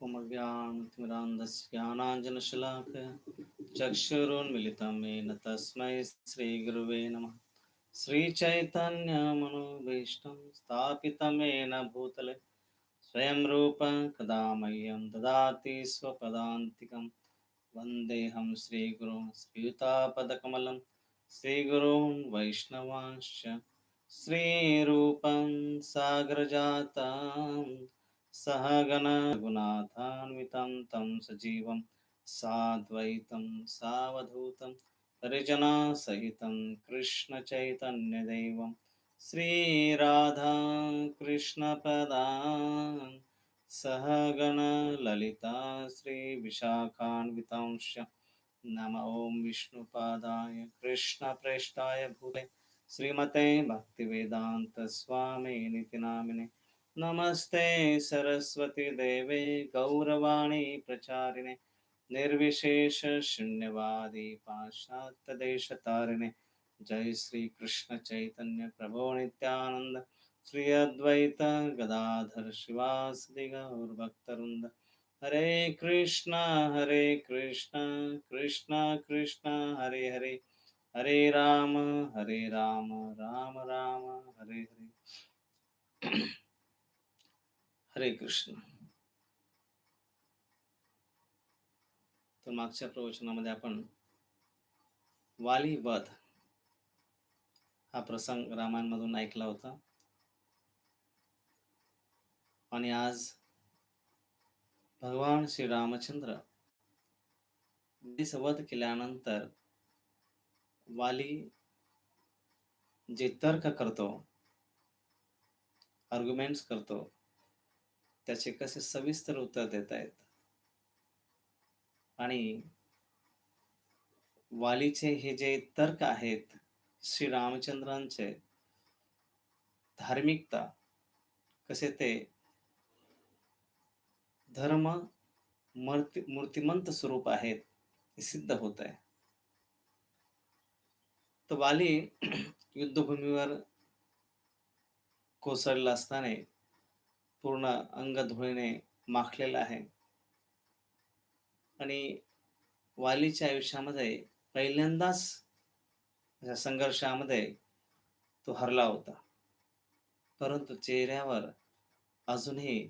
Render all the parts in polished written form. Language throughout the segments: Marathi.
उपमज्ञानतिमिरान्धस्य ज्ञानाञ्जनशलाकया चक्षुरुन्मिलितं येन तस्मै श्रीगुरुवे नमः। श्रीचैतन्यमनोभीष्टं स्थापितं येन भूतले स्वयं रूप कदा मह्यं ददाति स्वपदान्तिकं। वन्देऽहं श्रीगुरुं श्रीयुतापदकमलं श्रीगुरून् वैष्णवांश्च श्रीरूपं सागरजातं सहगण रघुनाथान्वितं तं सजीवं साद्वैतं सावधूतं परिजनसहितं कृष्णचैतन्यदेवं श्रीराधा कृष्णपदान् सहगण ललिता श्रीविशाखान्वितांश्च नम ॐ विष्णुपादाय कृष्णप्रेष्ठाय भूते श्रीमते भक्तिवेदान्तस्वामिनिति नामिने नमस्ते सरस्वती देवे गौरवाणी प्रचारिणे निर्विशेष शून्यवादी पाश्चात्यदेशतारिणे जय श्री कृष्ण चैतन्य प्रभो नित्यानंद श्री अद्वैत गदाधर शिवासदि गौरभक्तवृंद हरे कृष्णा कृष्णा कृष्णा हरे हरे हरे राम राम राम हरे हरे हरे कृष्ण. तर मागच्या प्रवचनामध्ये आपण वाली वध हा प्रसंग रामायणमधून ऐकला होता आणि आज भगवान श्री रामचंद्र वध केल्यानंतर वाली जे तर्क करतो, आर्ग्युमेंट्स करतो, त्याचे कसे सविस्तर उत्तर देत आहेत आणि वालीचे हे जे तर्क आहेत श्री रामचंद्रांचे धार्मिकता कसे ते धर्म मूर्तिमंत स्वरूप आहेत हे सिद्ध होत आहे. तर वाली युद्धभूमीवर कोसळला असताना पूर्ण अंग धुळीने माखलेला आहे आणि वालीच्या आयुष्यामध्ये पहिल्यांदाच या संघर्षामध्ये तो हरला होता, परंतु चेहऱ्यावर अजूनही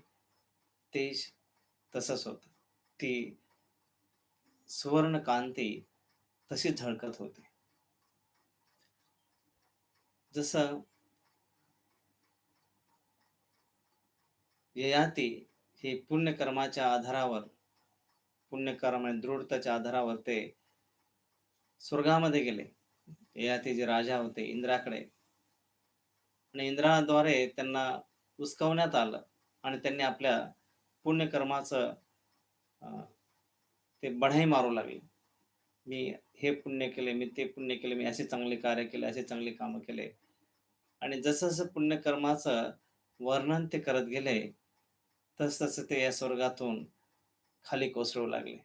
तेज तसंच होतं. ती सुवर्ण कांती तशी झळकत होती. जसं ययाती हे पुण्यकर्माच्या आधारावर, पुण्यकर्म आणि दृढतेच्या आधारावर ते स्वर्गामध्ये गेले. ययाती जे राजा होते इंद्राकडे, आणि इंद्राद्वारे त्यांना उस्कवण्यात आलं आणि त्यांनी आपल्या पुण्यकर्माचं ते बढाई मारू लागले. मी हे पुण्य केले, मी ते पुण्य केले, मी असे चांगले कार्य केले, असे चांगले कामं केले. आणि जसं जसं पुण्यकर्माचं वर्णन ते करत गेले तस तसं ते या स्वर्गातून खाली कोसळू लागले.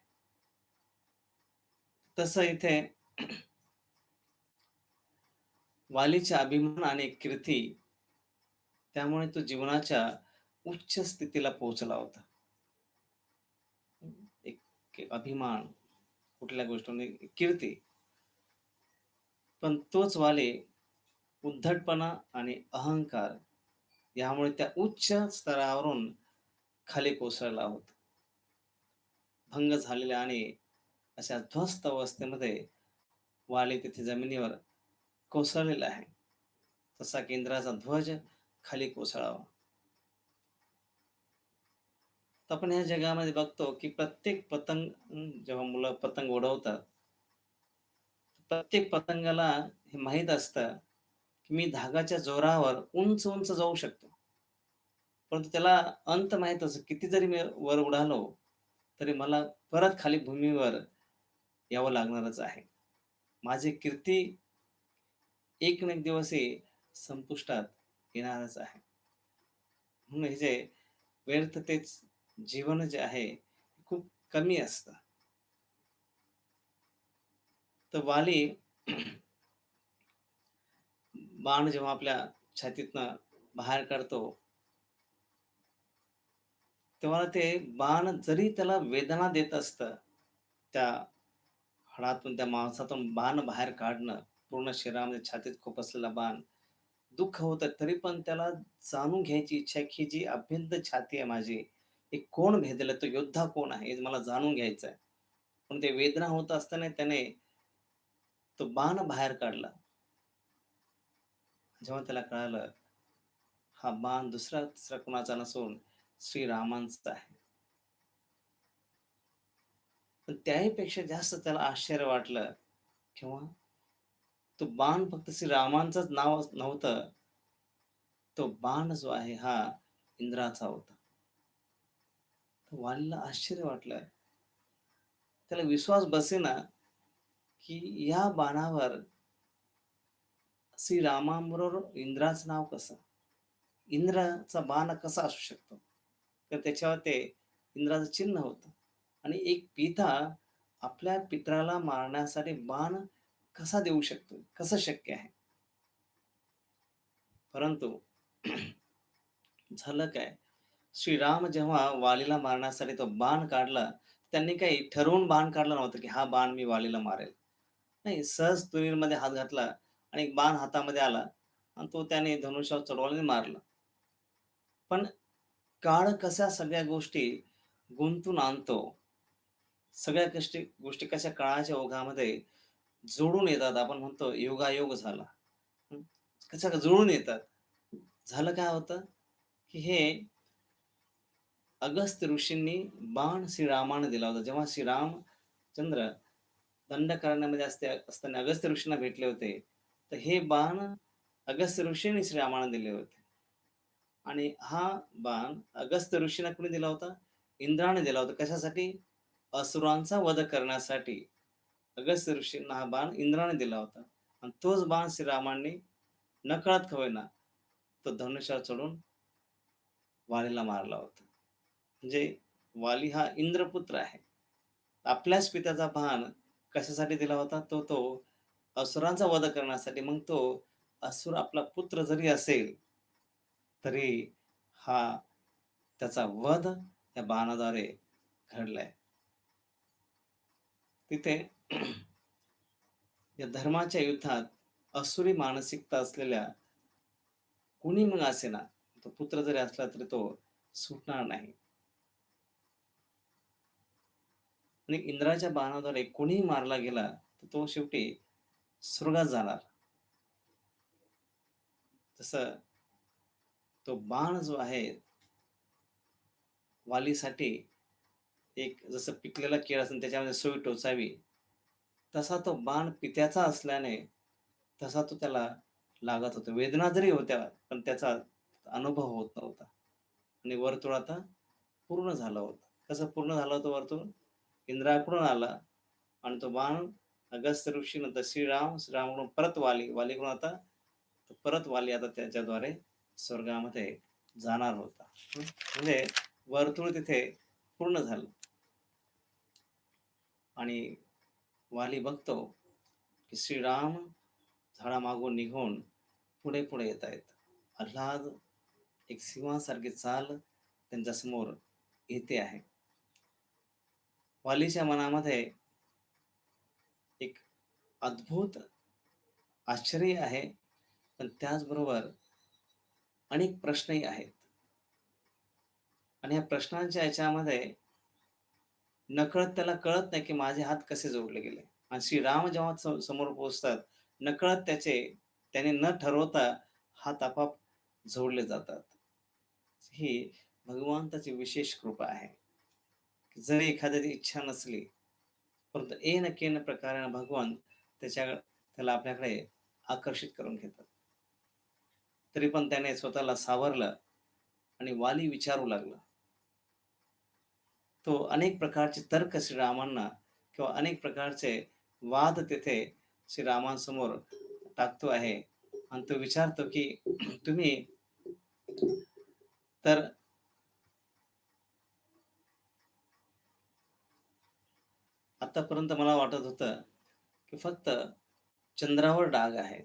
तसं इथे वालीचा अभिमान आणि कीर्ती, त्यामुळे तो जीवनाच्या उच्च स्थितीला पोहोचला होता. एक अभिमान, कुठल्या गोष्टीने कीर्ती, पण तोच वाली उद्धटपणा आणि अहंकार यामुळे त्या उच्च स्तरावरून खाली कोसळला होता. भंग झालेल्या आणि अशा ध्वस्त अवस्थेमध्ये वाली तिथे जमिनीवर कोसळलेला आहे. तसा केंद्राचा ध्वज खाली कोसळावा. तर आपण ह्या जगामध्ये बघतो की प्रत्येक पतंग, जेव्हा मुलं पतंग उडवतात, प्रत्येक पतंगाला हे माहीत असतं की मी धागाच्या जोरावर उंच उंच जाऊ शकतो, परंतु त्याला अंत माहीत असतो किती जरी मी वर उडालो तरी मला परत खाली भूमीवर यावं लागणारच आहे. माझी कीर्ती एक ना एक दिवस हे संपुष्टात येणारच आहे. म्हणून हे जे व्यर्थतेच जीवन जे आहे खूप कमी असतं. तर वाली बाण जेव्हा आपल्या छातीतनं बाहेर काढतो, तेव्हा ते बाण जरी त्याला वेदना देत असतं, त्या हाडातून, त्या मांसातून बाण बाहेर काढणं, पूर्ण शरीरामध्ये छातीत खुपसलेला बाण, दुःख होतं तरी पण त्याला जाणून घ्यायची इच्छा आहे, की जी अभेद्य छाती आहे माझी, हे कोण भेदलं? तो योद्धा कोण आहे? हे मला जाणून घ्यायचं आहे. पण ते वेदना होत असताना त्याने तो बाण बाहेर काढला. जेव्हा त्याला कळालं, हा बाण दुसरा-तिसरा कुणाचा नसून श्रीरामांचा आहे. पण त्याही पेक्षा जास्त त्याला आश्चर्य वाटलं, किंवा तो बाण फक्त श्रीरामांचंच नाव नव्हतं, तो बाण जो आहे हा इंद्राचा होता. तर वालीला आश्चर्य वाटलं. त्याला विश्वास बसेना, की या बाणावर श्रीरामांबरोबर इंद्राचं नाव कसं? इंद्राचा बाण कसा असू शकतो? तर त्याच्यावर ते इंद्राचं चिन्ह होतं. आणि एक पिता आपल्या पित्राला मारण्यासाठी बाण कसा देऊ शकतो? कसं शक्य आहे? परंतु झालं काय? श्रीराम जेव्हा वालीला मारण्यासाठी तो बाण काढला, त्यांनी काही ठरवून बाण काढला नव्हता, की हा बाण मी वालीला मारेल. नाही, सहज तुरीमध्ये हात घातला आणि एक बाण हातामध्ये आला आणि तो त्याने धनुष्यावर चढवला आणि मारला. पण काळ कशा सगळ्या गोष्टी गुंतून आणतो, सगळ्या गोष्टी कशा काळाच्या ओघामध्ये जोडून येतात. आपण म्हणतो योगायोग झाला. हं. कशा जुळून येतात. झालं काय होतं, की हे अगस्त्य ऋषींनी बाण श्रीरामाने दिला होता. जेव्हा श्रीरामचंद्र दंडकारण्यामध्ये असताना अगस्त्य ऋषींना भेटले होते, तर हे बाण अगस्त्य ऋषींनी श्रीरामाला दिले होते. आणि हा बाण अगस्त्य ऋषींना कोणी दिला होता? इंद्राने दिला होता. कशासाठी? असुरांचा वध करण्यासाठी अगस्त्य ऋषींना हा बाण इंद्राने दिला होता. आणि तोच बाण श्रीरामांनी नकळत का होईना, तो धनुष्यावर चढून वालीला मारला होता. म्हणजे वाली हा इंद्रपुत्र आहे. आपल्याच पित्याचा बाण कशासाठी दिला होता? तो असुरांचा वध करण्यासाठी. मग तो असुर आपला पुत्र जरी असेल, तरी हा त्याचा वध या बाणाद्वारे घडलाय. तिथे या धर्माच्या युद्धात असुरी मानसिकता असलेल्या कुणी मग असेना, तो पुत्र जरी असला तरी तो सुटणार नाही. आणि इंद्राच्या बाणाद्वारे कोणीही मारला गेला, तर तो शेवटी स्वर्गात जाणार. तसं तो बाण जो आहे वालीसाठी, एक जसं पिकलेला केळ असेल त्याच्यामध्ये सुई टोचावी, तसा तो बाण पित्याचा असल्याने तसा तो त्याला लागत होता. वेदना जरी होत्या, पण त्याचा अनुभव होत नव्हता. आणि वर्तुळ आता पूर्ण झालं होतं. कसं पूर्ण झालं होतं वर्तुळ? इंद्राकडून आला आणि तो बाण अगस्त्य ऋषी, नंतर श्रीराम, श्रीरामकडून परत वाली, वालीकडून आता तो परत वाली आता त्याच्याद्वारे स्वर्गामध्ये जाणार होता. म्हणजे वर्तुळ तिथे पूर्ण झालं. आणि वाली बघतो, की श्रीराम झाडामागून निघून पुढे-पुढे येतायत. आल्हाद एक सिंहासारखी चाल त्यांच्यासमोर येते आहे. वालीच्या मनामध्ये एक अद्भुत आश्चर्य आहे, पण त्याचबरोबर अनेक प्रश्नही आहेत. आणि या प्रश्नांच्या ह्याच्यामध्ये नकळत त्याला कळत नाही, की माझे हात कसे जोडले गेले. आणि श्रीराम जेव्हा समोर पोहोचतात, नकळत त्याने न ठरवता हात आपोआप जोडले जातात. ही भगवंताची विशेष कृपा आहे. जरी एखाद्याची इच्छा नसली, परंतु येन केन प्रकारे भगवान त्याला आपल्याकडे आकर्षित करून घेतात. तरी पण त्याने स्वतःला सावरलं आणि वाली विचारू लागला. तो अनेक प्रकारचे तर्क श्रीरामांना, किंवा अनेक प्रकारचे वाद तेथे श्रीरामांसमोर टाकतो आहे. आणि तो विचारतो, की तुम्ही तर आतापर्यंत मला वाटत होतं, की फक्त चंद्रावर डाग आहे.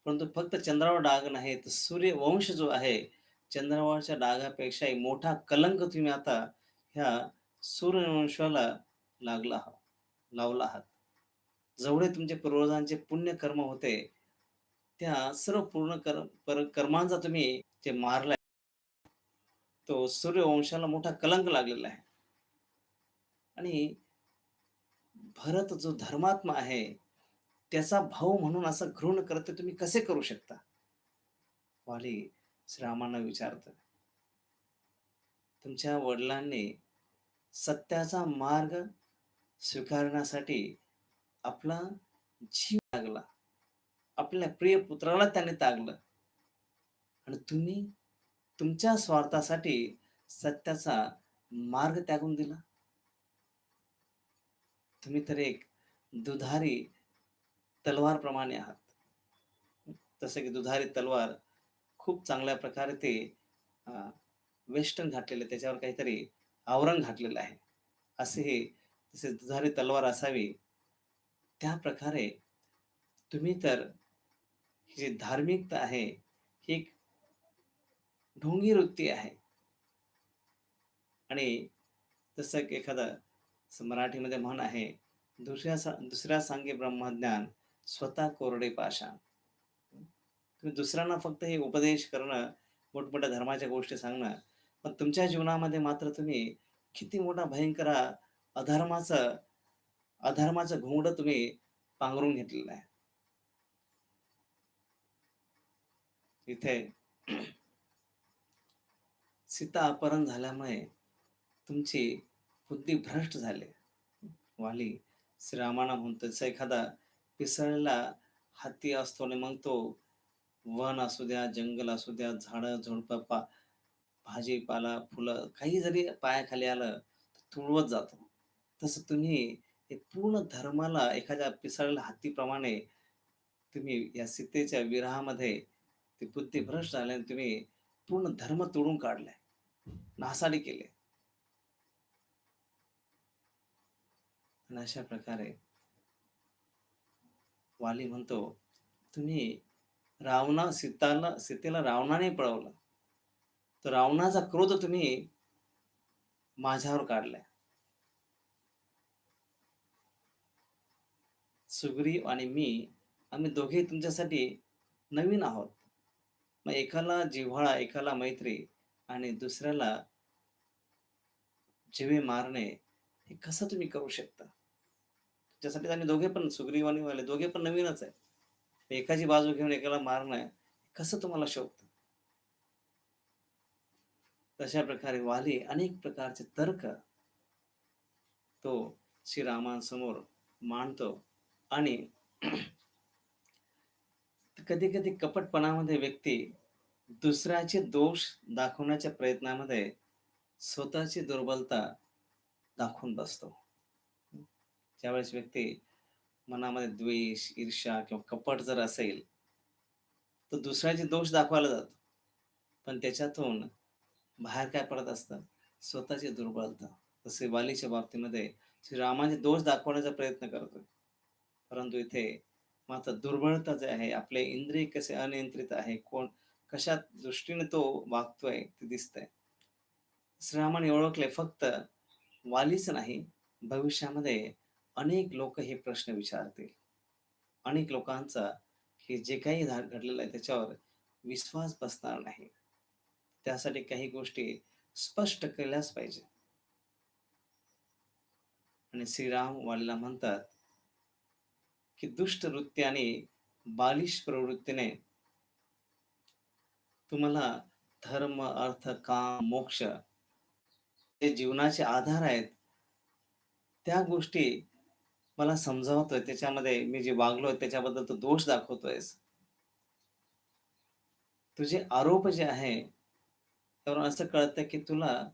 परंतु फक्त चंद्रावर डाग नाही, तर सूर्यवंश जो आहे, चंद्रावरच्या डागापेक्षाही मोठा कलंक तुम्ही आता ह्या सूर्यवंशाला लागला आहात लावला आहात. जेवढे तुमचे पूर्वजांचे पुण्यकर्म होते, त्या सर्व पूर्ण कर्मांचा तुम्ही जे मारलाय, तो सूर्यवंशाला मोठा कलंक लागलेला आहे. आणि भरत जो धर्मात्मा आहे, त्याचा भाऊ म्हणून असं घृण कृत्य तुम्ही कसे करू शकता? वाली श्रीरामांना विचारतं. तुमच्या वडिलांनी सत्याचा मार्ग स्वीकारण्यासाठी आपला जीव त्यागला. आपल्या प्रिय पुत्राला त्याने त्यागलं आणि तुम्ही तुमच्या स्वार्थासाठी सत्याचा मार्ग त्यागून दिला. तुम्ही तर एक दुधारी तलवारप्रमाणे आहात. जसं की दुधारी तलवार खूप चांगल्या प्रकारे ते अ, वेष्टन घातलेलं त्याच्यावर काहीतरी आवरण घातलेलं आहे. असे हे तसे दुधारी तलवार असावी, त्या प्रकारे तुम्ही तर ही जी धार्मिकता आहे, ही एक ढोंगी वृत्ती आहे. आणि जसं की एखादं मराठीमध्ये म्हण आहे, दुसऱ्या सांगे ब्रह्मज्ञान, स्वतः कोरडे पाषाण. तुम्ही दुसऱ्यांना फक्त हे उपदेश करणं, मोठमोठ्या धर्माच्या गोष्टी सांगणं, पण तुमच्या जीवनामध्ये मात्र तुम्ही किती मोठा भयंकर अधर्माचं अधर्माचं घोंगडं तुम्ही पांघरून घेतलेलं आहे. इथे सीता अपहरण झाल्यामुळे तुमची बुद्धी भ्रष्ट झाली. वाली श्रीरामाना म्हणतो, जसा एखादा पिसळलेला हत्ती असतो आणि मग तो वन असू द्या, जंगल असू द्या, झाडं-झुडपं, भाजीपाला, फुलं काही जरी पायाखाली आलं, तर तुळवत जातो. तसं तुम्ही हे पूर्ण धर्माला एखाद्या पिसाळलेल्या हत्तीप्रमाणे तुम्ही या सीतेच्या विरहामध्ये ती बुद्धिभ्रष्ट झाल्याने तुम्ही पूर्ण धर्म तोडून काढलाय, नासाडी केले. आणि अशा प्रकारे वाली म्हणतो, तुम्ही सीतेला रावणाने पळवलं. तर रावणाचा क्रोध तुम्ही माझ्यावर काढलाय. सुग्रीव आणि मी आम्ही दोघे तुमच्यासाठी नवीन आहोत. मग एकाला जिव्हाळा, एकाला मैत्री आणि दुसऱ्याला जीवे मारणे, हे कसं तुम्ही करू शकता? त्याच्यासाठी आम्ही दोघे पण सुग्रीव आणि वाले दोघे पण नवीनच आहे. एकाची बाजू घेऊन एकाला मारणं कसं तुम्हाला शोभतं? तशा प्रकारे वाली अनेक प्रकारचे तर्क तो श्रीरामांसमोर मांडतो आणि कधी-कधी कपटपणामध्ये व्यक्ती दुसऱ्याचे दोष दाखवण्याच्या प्रयत्नामध्ये स्वतःची दुर्बलता दाखवून बसतो. ज्यावेळेस व्यक्ती मनामध्ये द्वेष, ईर्ष्या किंवा कपट जर असेल, तर दुसऱ्याचे दोष दाखवायला जातो. पण त्याच्यातून बाहेर काय पडत असतं? स्वतःची दुर्बलता. जसे वालीच्या बाबतीमध्ये श्रीरामाचे दोष दाखवण्याचा प्रयत्न करतोय. परंतु इथे मात्र दुर्बळता जे आहे, आपले इंद्रिय कसे अनियंत्रित आहे, कशा दृष्टीने तो वागतोय ते दिसतंय. श्रीरामाने ओळखले फक्त वालीच नाही, भविष्यामध्ये अनेक लोक हे प्रश्न विचारतील. अनेक लोकांचा हे जे काही घडलेलं आहे त्याच्यावर विश्वास बसणार नाही. त्यासाठी काही गोष्टी स्पष्ट केल्याच पाहिजे. आणि श्रीराम वालीला म्हणतात, की दुष्ट वृत्ती आणि बालिश प्रवृत्तीने तुम्हाला धर्म, अर्थ, काम, मोक्ष जे जीवनाचे आधार आहेत, त्या गोष्टी मला समजावतोय. त्याच्यामध्ये मी जे वागलोय त्याच्याबद्दल तू दोष दाखवतोयस. तुझे आरोप जे आहे, त्यावरून असं कळतं की तुला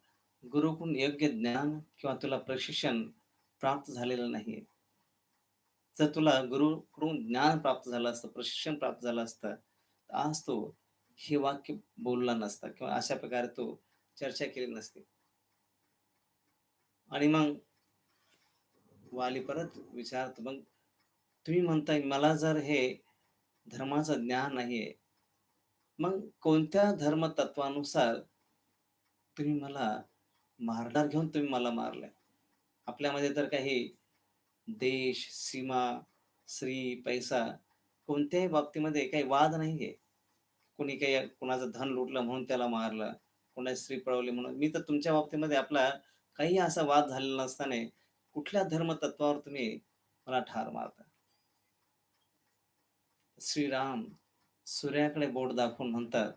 गुरूकडून योग्य ज्ञान किंवा तुला प्रशिक्षण प्राप्त झालेलं नाहीये. जर तुला गुरूकडून ज्ञान प्राप्त झालं असतं, प्रशिक्षण प्राप्त झालं असतं, तर आज तो हे वाक्य बोलला नसता किंवा अशा प्रकारे तो चर्चा केली नसती. आणि मग वाली परत विचारतो, "मग तुम्ही म्हणताय मला जर हे धर्माचं ज्ञान नाहीये, मग कोणत्या धर्मतत्वानुसार तुम्ही मला मारणार घेऊन तुम्ही मला मारलंय? आपल्यामध्ये तर काही देश, सीमा, स्त्री, पैसा कोणत्याही बाबतीमध्ये काही वाद नाहीये. कोणी काही कुणाचं धन लुटलं म्हणून त्याला मारलं, कोणाची स्त्री पळवली म्हणून. मी तर तुमच्या बाबतीमध्ये आपला काही असा वाद झालेला नसताना कुठल्या धर्मतत्वावर तुम्ही मला ठार मारता? श्रीराम सूर्याकडे बोट दाखवून म्हणतात,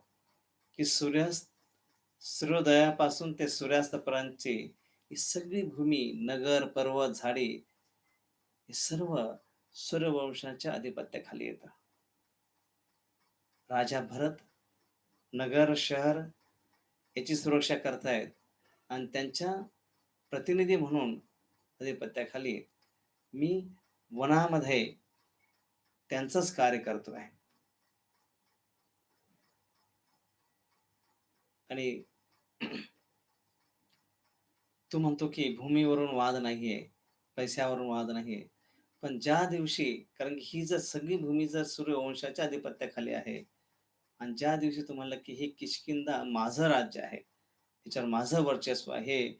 की सूर्योदयापासून ते सूर्यास्तापर्यंतची ही सगळी भूमी, नगर, पर्वत, झाडी हे सर्व सूर्यवंशाच्या अधिपत्याखाली येतं. राजा भरत नगर, शहर याची सुरक्षा करतायत आणि त्यांच्या प्रतिनिधी म्हणून अधिपत्याखाली मी वनामध्ये त्यांचंच कार्य करतो आहे. आणि तू म्हणतो की भूमीवरून वाद नाहीये, पैशावरून वाद नाहीये. पण ज्या दिवशी कारण की ही जर सगळी भूमी जर सूर्यवंशाच्या अधिपत्याखाली आहे आणि ज्या दिवशी तू म्हणला की हे किष्किंधा माझं राज्य आहे, त्याच्यावर माझं वर्चस्व आहे, हे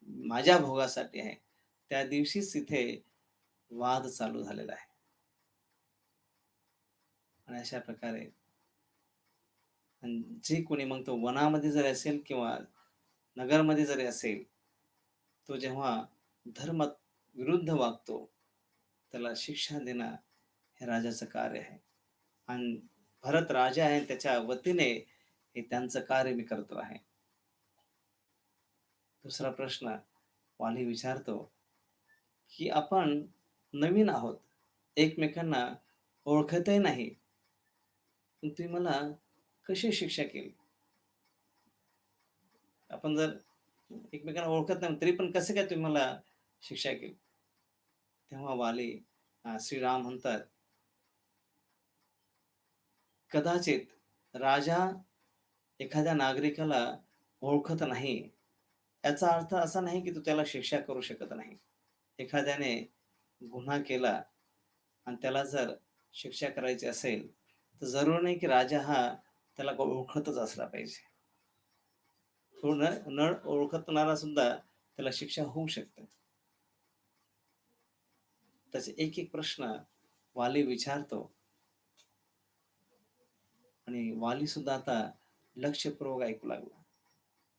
माझ्या भोगासाठी आहे. त्या दिवशीच इथे वाद चालू झालेला आहे. आणि अशा प्रकारे आणि जे कोणी मग तो वनामध्ये जरी असेल किंवा नगरमध्ये जरी असेल, तो जेव्हा धर्म विरुद्ध वागतो, त्याला शिक्षा देणं हे राजाचं कार्य आहे. आणि भरत राजा आहे त्याच्या वतीने हे त्यांचं कार्य मी करतो आहे. दुसरा प्रश्न वाली विचारतो, की आपण नवीन आहोत. एकमेकांना ओळखतही नाही. पण तुम्ही मला कशी शिक्षा केली? आपण जर एकमेकांना ओळखत नाही तरी पण कसं काय तुम्ही मला शिक्षा केली? तेव्हा वाली श्रीराम म्हणतात, कदाचित राजा एखाद्या नागरिकाला ओळखत नाही, याचा अर्थ असा नाही की तो त्याला शिक्षा करू शकत नाही. एखाद्याने गुन्हा केला आणि त्याला जर शिक्षा करायची असेल, तर जरूर नाही की राजा हा त्याला ओळखतच असला पाहिजे. तो न न ओळखणारा सुद्धा त्याला शिक्षा होऊ शकते. त्याचे एक-एक प्रश्न वाली विचारतो आणि वाली सुद्धा आता लक्षपूर्वक ऐकू लागला,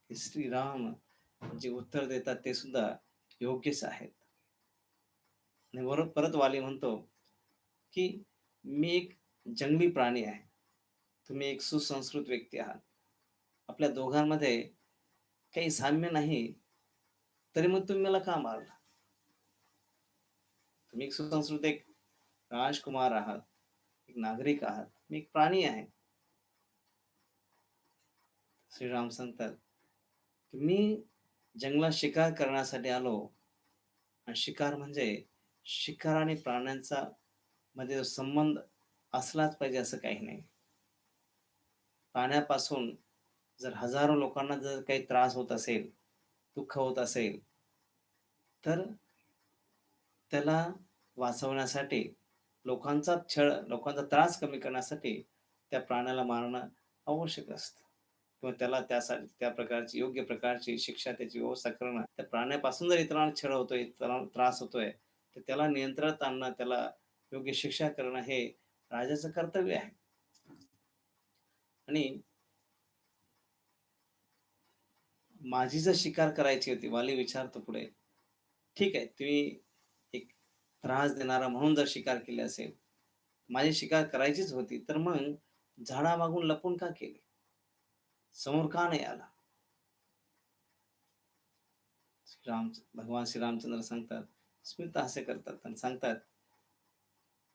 की श्रीराम जे उत्तर देतात ते सुद्धा योग्यच आहेत. आणि परत वाली म्हणतो, की मी एक जंगली प्राणी आहे. तुम्ही एक सुसंस्कृत व्यक्ती आहात. आपल्या दोघांमध्ये काही साम्य नाही, तरी मग तुम्ही मला का मारला? तुम्ही एक सुसंस्कृत एक राजकुमार आहात, एक नागरिक आहात. मी एक प्राणी आहे. श्रीराम सांगतात, की मी जंगलात शिकार करण्यासाठी आलो आणि शिकार म्हणजे शिकार आणि प्राण्यांचा मध्ये जो संबंध असलाच पाहिजे असं काही नाही. प्राण्यापासून जर हजारो लोकांना जर काही त्रास होत असेल, दुःख होत असेल, तर त्याला वाचवण्यासाठी लोकांचा त्रास कमी करण्यासाठी त्या प्राण्याला मारणं आवश्यक असतं किंवा त्याला त्यासाठी त्या प्रकारची योग्य प्रकारची शिक्षा त्याची व्यवस्था करणं. त्या प्राण्यापासून जर इतरांना छळ होतोय, इतरांना त्रास होतोय, तर त्याला नियंत्रणात आणणं, त्याला योग्य शिक्षा करणं हे राजाचं कर्तव्य आहे. आणि माझी जर शिकार करायची होती, वाली विचारतो पुढे, ठीक आहे, तुम्ही एक त्रास देणारा म्हणून जर शिकार केली असेल, माझी शिकार करायचीच होती, तर मग झाडामागून लपून का केली? समोर का नाही आला? भगवान श्रीरामचंद्र सांगतात, स्मित हास्य करतात आणि सांगतात,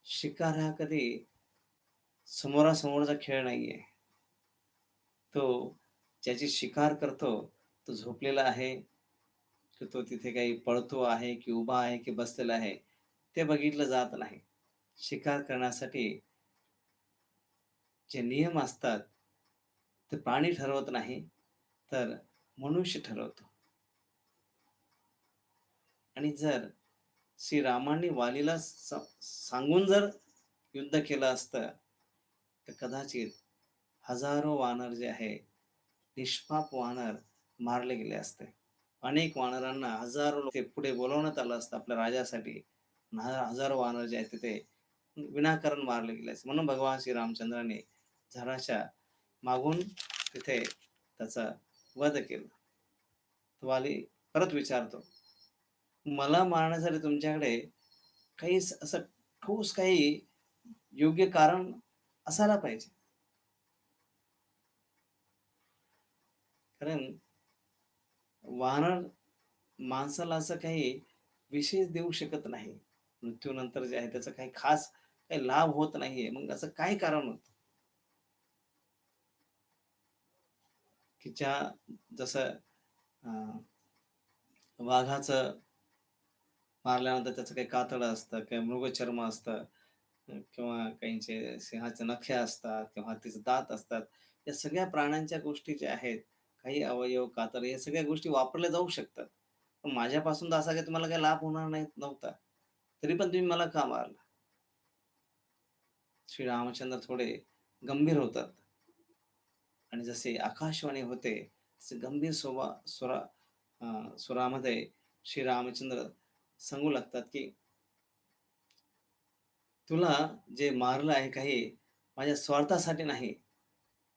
शिकार हा कधी समोरासमोरचा खेळ नाहीये. तो ज्याची शिकार करतो, तो झोपलेला आहे, की तो तिथे काही पळतो आहे, की उभा आहे, की बसलेला आहे, ते बघितलं जात नाही. शिकार करण्यासाठी जे नियम असतात, ते प्राणी ठरवत नाही, तर मनुष्य ठरवतो. आणि जर श्रीरामांनी वालीला सांगून जर युद्ध केलं असतं, तर कदाचित हजारो वानर जे आहे, निष्पाप वानर मारले गेले असते. अनेक वानरांना हजारो लोक ते पुढे बोलावण्यात आलं असतं आपल्या राजासाठी. हजारो वानर जे आहेत तिथे विनाकारण मारले गेले असते. म्हणून भगवान श्रीरामचंद्राने झाडाच्या मागून तिथे त्याचा वध केला. तो वाली परत विचारतो, मला मारण्यासाठी तुमच्याकडे काही असं ठोस काही योग्य कारण असायला पाहिजे. कारण वानर माणसाला असं काही विशेष देऊ शकत नाही. मृत्यूनंतर जे आहे त्याचा काही खास काही लाभ होत नाहीये. मग असं काय कारण होतं? की जसं अ, वाघाचं मारल्यानंतर त्याचं काही कातडं असतं, काही मृगचर्म असतं किंवा काहींचे सिंहाचे नखे असतात किंवा हत्तीचे दात असतात. या सगळ्या प्राण्यांच्या गोष्टी ज्या आहेत, काही अवयव, कातडे या सगळ्या गोष्टी वापरल्या जाऊ शकतात. पण माझ्यापासून तर असा काही तुम्हाला काही लाभ होणार नाही नव्हता. तरी पण तुम्ही मला का मारलं? श्री रामचंद्र थोडे गंभीर होतात आणि जसे आकाशवाणी होते, तसे गंभीर सुरामध्ये श्री रामचंद्र सांगू लागतात, की तुला जे मारलं आहे काही माझ्या स्वार्थासाठी नाही.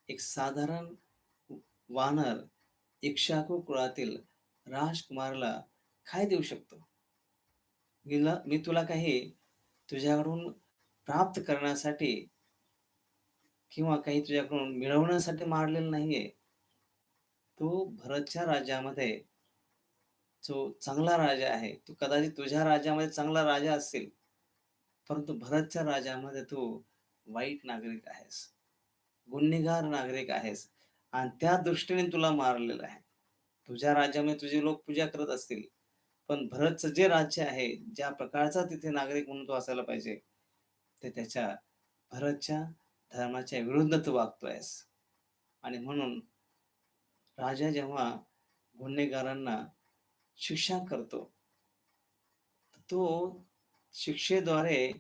एक साधारण वानर इक्ष्वाकू कुळातील राजकुमाराला काय देऊ शकतो? मी तुला काही तुझ्याकडून प्राप्त करण्यासाठी किंवा काही तुझ्याकडून मिळवण्यासाठी मारलेलं नाहीये. तो भरतच्या राज्यामध्ये जो चांगला राजा आहे, तो कदाचित तुझ्या राज्यामध्ये चांगला राजा असेल, परंतु भरतच्या राज्यामध्ये तू वाईट नागरिक आहेस, गुन्हेगार नागरिक आहेस आणि त्या दृष्टीने तुला मारलेलं आहे. तुझ्या राज्यामध्ये तुझे लोक पूजा करत असतील, पण भरतचं जे राज्य आहे, ज्या प्रकारचा तिथे नागरिक म्हणून तो असायला पाहिजे, ते त्याच्या भरतच्या धर्माच्या विरुद्ध तू वागतोयस. आणि म्हणून राजा जेव्हा गुन्हेगारांना शिक्षा करतो, तर तो शिक्षेद्वारे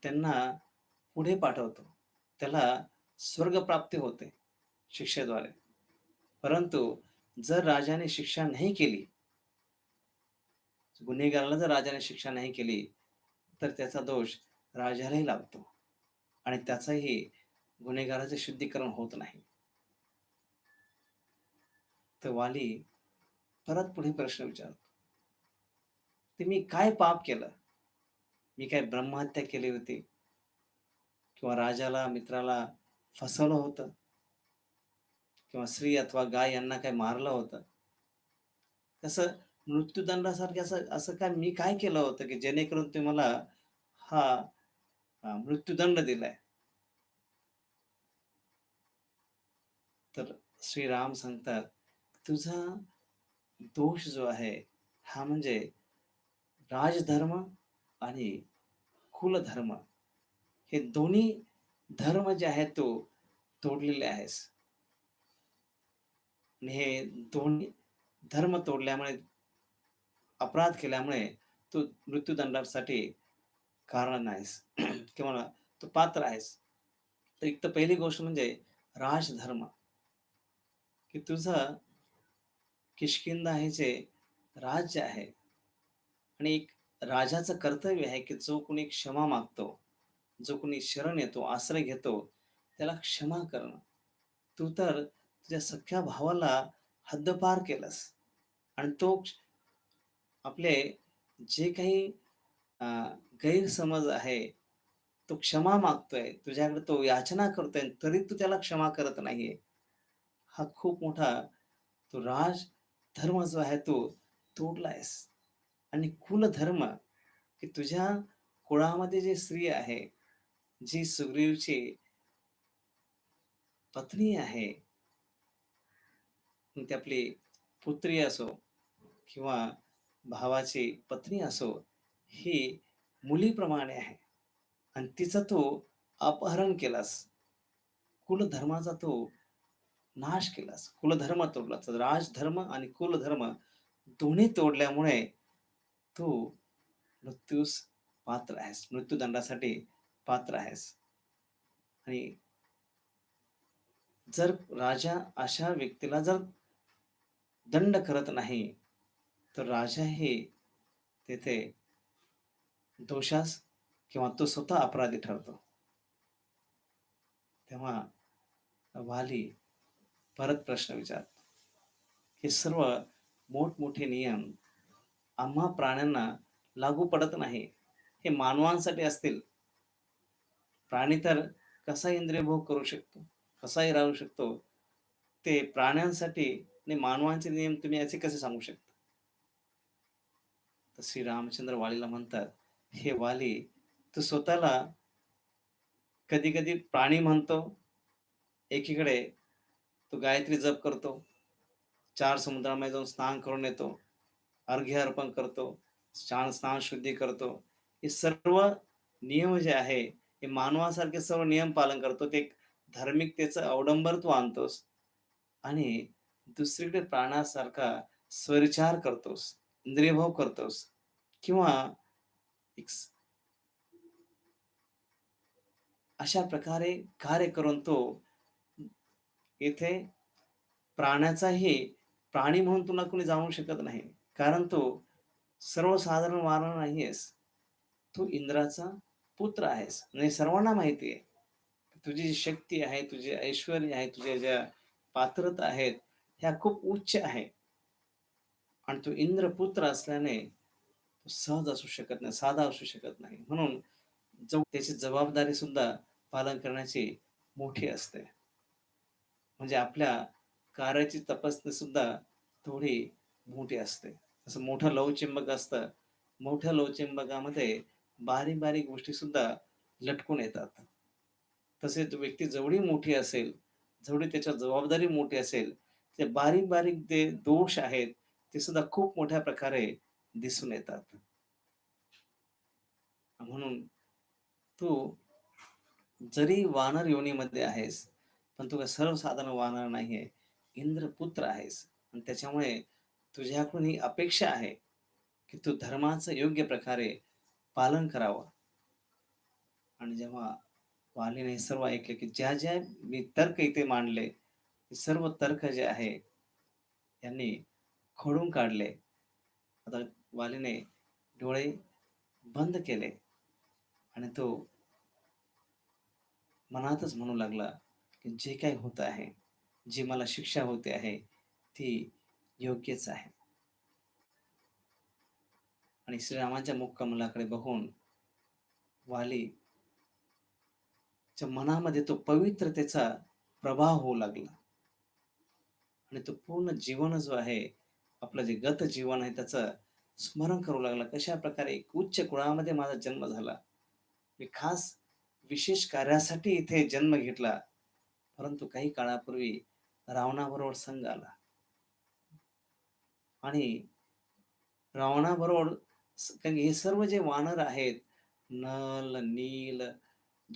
त्यांना पुढे पाठवतो. त्याला स्वर्गप्राप्ती होते शिक्षेद्वारे. परंतु जर राजाने शिक्षा नाही केली, गुन्हेगाराला जर राजाने शिक्षा नाही केली, तर त्याचा दोष राजालाही लागतो आणि त्याचंही गुन्हेगाराचे शुद्धीकरण होत नाही. तर वाली परत पुढे प्रश्न विचारतो, "ते मी काय पाप केलं? मी काय ब्रह्महत्या केली होती? किंवा राजाला, मित्राला फसवलं होतं? किंवा स्त्री अथवा गाय यांना काही मारलं होतं?" कसं मृत्यूदंडासारखे असं असं काय मी काय केलं होतं, की जेणेकरून तुम्ही मला हा मृत्यूदंड दिलाय? तर श्रीराम सांगतात, "तुझा दोष जो आहे, हा म्हणजे राजधर्म आणि कुलधर्म हे दोन्ही धर्म जे आहेत तू तोडलेले आहेस आणि हे दोन्ही धर्म तोडल्यामुळे, अपराध केल्यामुळे तू मृत्यूदंडासाठी कारण आहेस किंवा तू पात्र आहेस. तर एक तर पहिली गोष्ट म्हणजे राजधर्म, की तुझं किष्किंधा हे जे राज्य आहे आणि एक राजाचं कर्तव्य आहे, की जो कोणी क्षमा मागतो, जो कोणी शरण येतो, आश्रय घेतो, त्याला क्षमा करणं. तू तर तुझ्या सख्ख्या भावाला हद्दपार केलंस आणि तो आपले जे काही अ, गैरसमज आहे, तो क्षमा मागतोय, तुझ्याकडे तो याचना करतोय, तरी तू त्याला क्षमा करत नाहीये. हा खूप मोठा तो राजधर्म जो आहे तो तोडला आहेस. आणि कुलधर्म, की तुझ्या कुळामध्ये जी स्त्री आहे, जी सुग्रीवची पत्नी आहे, मग ती आपली पुत्री असो किंवा भावाची पत्नी असो, ही मुलीप्रमाणे आहे आणि तिचं तू अपहरण केलास. कुलधर्माचा तू नाश केलास. कुलधर्म तोडला. तर राजधर्म आणि कुलधर्म दोन्ही तोडल्यामुळे तू मृत्यूस पात्र आहेस. मृत्यूदंडासाठी पात्र आहेस. आणि जर राजा अशा व्यक्तीला जर दंड करत नाही, तर राजाही तेथे दोषास किंवा तो स्वतः अपराधी ठरतो. तेव्हा वाली परत प्रश्न विचारतो. हे सर्व मोठमोठे नियम आम्हा प्राण्यांना लागू पडत नाही. हे मानवांसाठी असतील. प्राणी तर कसा इंद्रियभोग करू शकतो, कसाही राहू शकतो. ते प्राण्यांसाठी आणि मानवांचे नियम तुम्ही असे कसे सांगू शकता? तर श्री रामचंद्र वालीला म्हणतात, "हे वाली, तू स्वतःला कधी-कधी प्राणी म्हणतो, एकीकडे तू गायत्री जप करतो, 4 समुद्रामध्ये जाऊन स्नान करून येतो, अर्घ्य अर्पण करतो, स्नान शुद्धी करतो. हे सर्व नियम जे आहे, हे मानवासारखे सर्व नियम पालन करतो. ते एक धार्मिकतेचं अवडंबर तू आणतोस आणि दुसरीकडे प्राणासारखा स्वविचार करतोस, इंद्रियभोग करतोस किंवा एक अशा प्रकारे कार्य करून तो येथे प्राण्याचाही प्राणी म्हणून तुला कोणी जाणू शकत नाही. कारण तू सर्वसाधारण वानर नाहीयेस. तू इंद्राचा पुत्र आहेस आणि सर्वांना माहिती आहे. तुझी जी शक्ती आहे, तुझे ऐश्वर्य आहे, तुझ्या ज्या पात्रता आहेत, ह्या खूप उच्च आहे आणि तू इंद्रपुत्र असल्याने तो सहज असू शकत नाही, साधा असू शकत नाही. म्हणून त्याची जबाबदारी सुद्धा पालन करण्याची मोठी असते. म्हणजे आपल्या कार्याची तपासणी सुद्धा थोडी मोठी असते. जसं मोठं लवचिंबक असतं. मोठ्या लवचिंबकामध्ये बारीक-बारीक गोष्टी सुद्धा लटकून येतात. तसेच व्यक्ती जेवढी मोठी असेल, जेवढी त्याच्यावर जबाबदारी मोठी असेल, ते बारीक-बारीक जे दोष आहेत, ते सुद्धा खूप मोठ्या प्रकारे दिसून येतात. म्हणून तू जरी वानर योनीमध्ये आहेस, पण तू काही सर्वसाधारण वानर नाहीये. इंद्रपुत्र आहेस आणि त्याच्यामुळे तुझ्याकडून ही अपेक्षा आहे, की तू धर्माचं योग्य प्रकारे पालन करावं. आणि जेव्हा वालीने हे सर्व ऐकले, की ज्या मी तर्क इथे मांडले, ते सर्व तर्क जे आहे, यांनी खोडून काढले. आता वालीने डोळे बंद केले आणि तो मनातच म्हणू लागला, की जे काही होत आहे, जी मला शिक्षा होते आहे, ती योग्यच आहे. आणि श्रीरामांच्या मुखकमलाकडे बघून वालीच्या मनामध्ये तो पवित्रतेचा प्रभाव होऊ लागला आणि तो पूर्ण जीवन जो आहे, आपलं जे गत जीवन आहे त्याचं स्मरण करू लागला. कशाप्रकारे एक उच्च कुळामध्ये माझा जन्म झाला. मी खास विशेष कार्यासाठी इथे जन्म घेतला. परंतु काही काळापूर्वी रावणाबरोबर संग आला आणि रावणाबरोबर कारण हे सर्व जे वानर आहेत, नल, नील,